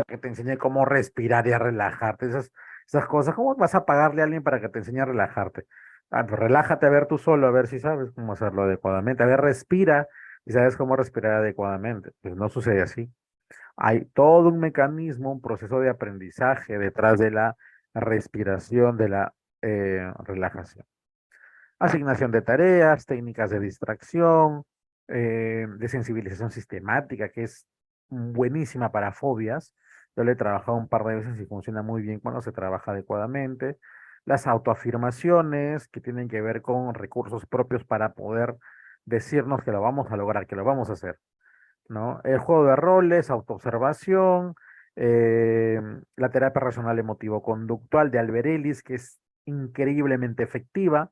que te enseñe cómo respirar y a relajarte, esas cosas, ¿cómo vas a pagarle a alguien para que te enseñe a relajarte? Pues relájate a ver tú solo, a ver si sabes cómo hacerlo adecuadamente. A ver, respira y sabes cómo respirar adecuadamente. Pues no sucede así. Hay todo un mecanismo, un proceso de aprendizaje detrás de la respiración, de la relajación. Asignación de tareas, técnicas de distracción, de sensibilización sistemática, que es buenísima para fobias. Yo le he trabajado un par de veces y funciona muy bien cuando se trabaja adecuadamente. Las autoafirmaciones, que tienen que ver con recursos propios para poder decirnos que lo vamos a lograr, que lo vamos a hacer, ¿no? El juego de roles, autoobservación, la terapia racional emotivo-conductual de Albert Ellis, que es increíblemente efectiva,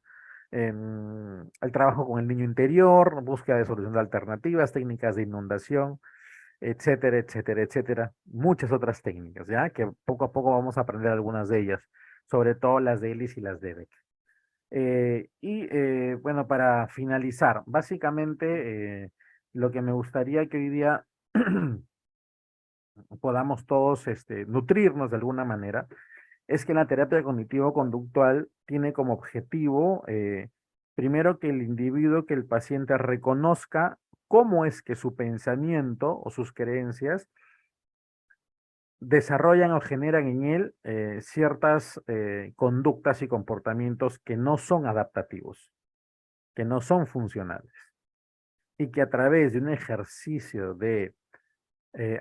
el trabajo con el niño interior, búsqueda de soluciones alternativas, técnicas de inundación, etcétera, etcétera, etcétera. Muchas otras técnicas, ¿ya? Que poco a poco vamos a aprender algunas de ellas, sobre todo las de Ellis y las de Beck. Bueno, para finalizar, básicamente lo que me gustaría que hoy día podamos todos nutrirnos de alguna manera es que la terapia cognitivo-conductual tiene como objetivo, primero, que el individuo, que el paciente reconozca cómo es que su pensamiento o sus creencias desarrollan o generan en él ciertas conductas y comportamientos que no son adaptativos, que no son funcionales, y que a través de un ejercicio de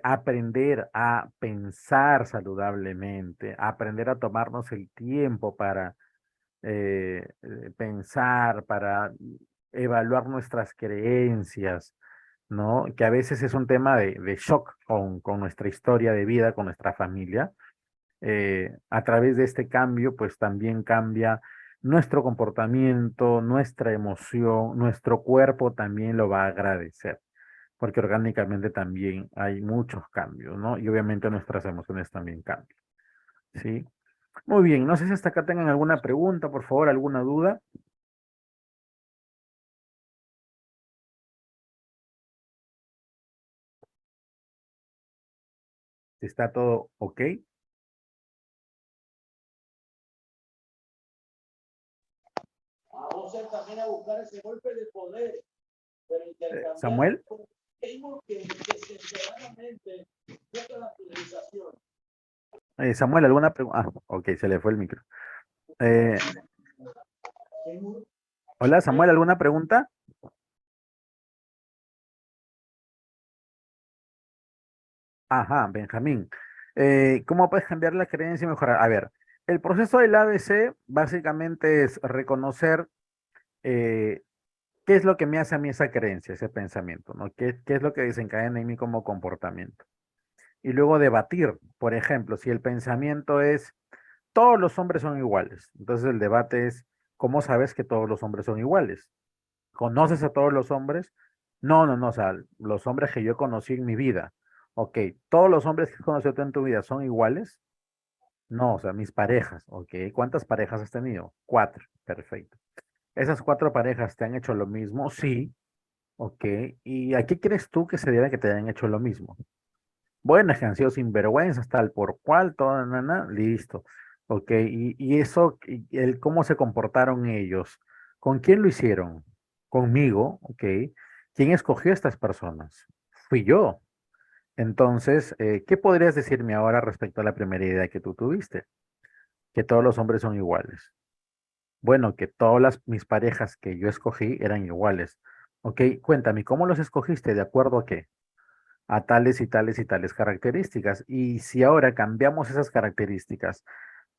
aprender a pensar saludablemente, aprender a tomarnos el tiempo para pensar, para evaluar nuestras creencias, ¿no? Que a veces es un tema de shock con nuestra historia de vida, con nuestra familia. A través de este cambio, pues también cambia nuestro comportamiento, nuestra emoción, nuestro cuerpo también lo va a agradecer, porque orgánicamente también hay muchos cambios, ¿no? Y obviamente nuestras emociones también cambian, ¿sí? Muy bien, no sé si hasta acá tengan alguna pregunta, por favor, alguna duda. Si está todo ok. Vamos también a buscar ese golpe de poder, pero intercambiar Samuel, con que desesperadamente busca la fidelización. Samuel, ¿alguna pregunta? Ah, ok, se le fue el micro. Eh, hola, Samuel, ¿alguna pregunta? Ajá, Benjamín. ¿Cómo puedes cambiar la creencia y mejorar? A ver, el proceso del ABC básicamente es reconocer eh, qué es lo que me hace a mí esa creencia, ese pensamiento, ¿no? ¿Qué es lo que desencadena en mí como comportamiento? Y luego debatir, por ejemplo, si el pensamiento es todos los hombres son iguales. Entonces el debate es, ¿cómo sabes que todos los hombres son iguales? ¿Conoces a todos los hombres? No, no, no, o sea, los hombres que yo conocí en mi vida. Ok, ¿todos los hombres que has conocido tú en tu vida son iguales? No, o sea, mis parejas. Ok, ¿cuántas parejas has tenido? Cuatro, perfecto. ¿Esas cuatro parejas te han hecho lo mismo? Sí, ok. ¿Y a qué crees tú que se debe que te hayan hecho lo mismo? Bueno, es que han sido sinvergüenzas, tal por cual, toda, listo. Ok, y eso, y el cómo se comportaron ellos, ¿con quién lo hicieron? Conmigo, ok. ¿Quién escogió a estas personas? Fui yo. Entonces, ¿qué podrías decirme ahora respecto a la primera idea que tú tuviste? Que todos los hombres son iguales. Bueno, que todas mis parejas que yo escogí eran iguales. Ok, cuéntame, ¿cómo los escogiste? ¿De acuerdo a qué? A tales y tales y tales características. Y si ahora cambiamos esas características,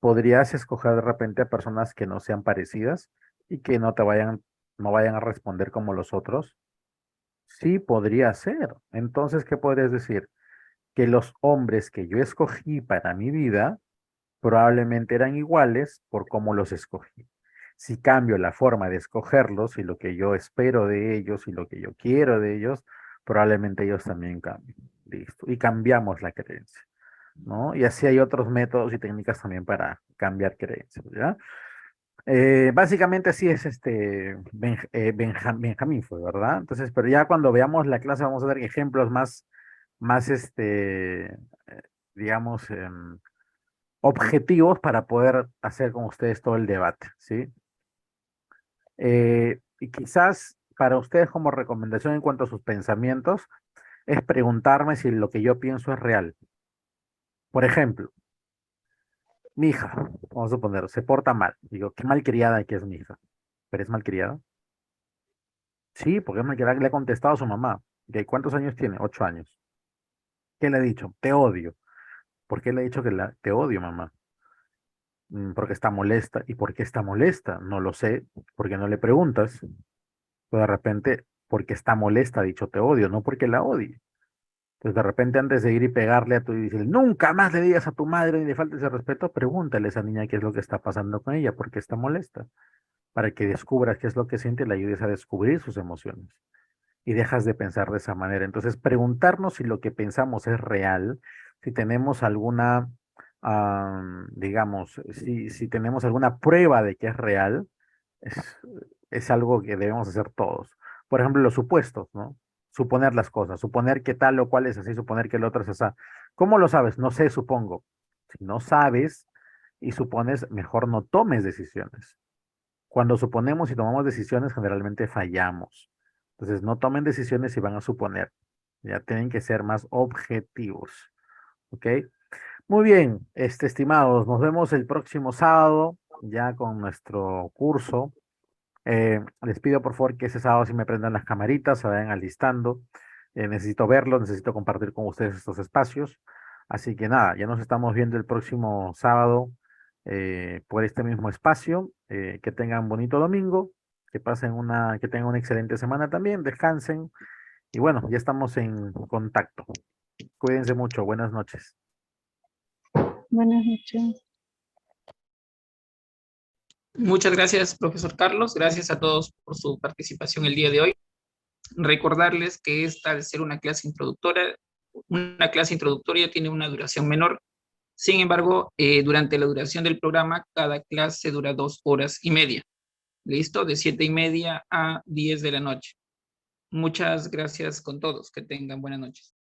podrías escoger de repente a personas que no sean parecidas y que no vayan a responder como los otros. Sí, podría ser. Entonces, ¿qué podrías decir? Que los hombres que yo escogí para mi vida probablemente eran iguales por cómo los escogí. Si cambio la forma de escogerlos y lo que yo espero de ellos y lo que yo quiero de ellos, probablemente ellos también cambien. Listo. Y cambiamos la creencia, ¿no? Y así hay otros métodos y técnicas también para cambiar creencias, ¿ya? Básicamente así es Benjamín fue, ¿verdad? Entonces, pero ya cuando veamos la clase vamos a dar ejemplos más digamos, objetivos para poder hacer con ustedes todo el debate, ¿sí? Y quizás para ustedes como recomendación en cuanto a sus pensamientos es preguntarme si lo que yo pienso es real. Por ejemplo, mi hija, vamos a suponer, se porta mal. Digo, qué malcriada que es mi hija. ¿Pero es malcriada? Sí, porque es malcriada. Le ha contestado a su mamá. ¿De cuántos años tiene? 8 años. ¿Qué le ha dicho? Te odio. ¿Por qué le ha dicho que te odio, mamá? Porque está molesta. ¿Y por qué está molesta? No lo sé. ¿Por qué no le preguntas? Pues de repente, porque está molesta, ha dicho te odio, no porque la odie. Pues de repente antes de ir y pegarle a tu y decirle, nunca más le digas a tu madre ni le faltes el respeto, pregúntale a esa niña qué es lo que está pasando con ella, por qué está molesta, para que descubras qué es lo que siente y le ayudes a descubrir sus emociones. Y dejas de pensar de esa manera. Entonces, preguntarnos si lo que pensamos es real, si tenemos alguna, digamos, si tenemos alguna prueba de que es real, es, es algo que debemos hacer todos. Por ejemplo, los supuestos, ¿no? Suponer las cosas, suponer que tal o cual es así, suponer que el otro es así. ¿Cómo lo sabes? No sé, supongo. Si no sabes y supones, mejor no tomes decisiones. Cuando suponemos y tomamos decisiones, generalmente fallamos. Entonces, no tomen decisiones y van a suponer. Ya tienen que ser más objetivos. ¿Ok? Muy bien, estimados, nos vemos el próximo sábado ya con nuestro curso. Les pido por favor que ese sábado sí me prendan las camaritas, se vayan alistando. Necesito verlo, necesito compartir con ustedes estos espacios. Así que nada, ya nos estamos viendo el próximo sábado por este mismo espacio. Que tengan bonito domingo, que tengan una excelente semana también, descansen. Y bueno, ya estamos en contacto. Cuídense mucho, buenas noches. Buenas noches. Muchas gracias, profesor Carlos. Gracias a todos por su participación el día de hoy. Recordarles que esta, al ser una clase introductoria tiene una duración menor. Sin embargo, durante la duración del programa, cada clase dura 2 horas y media. ¿Listo? De 7:30 a 10 de la noche. Muchas gracias con todos. Que tengan buenas noches.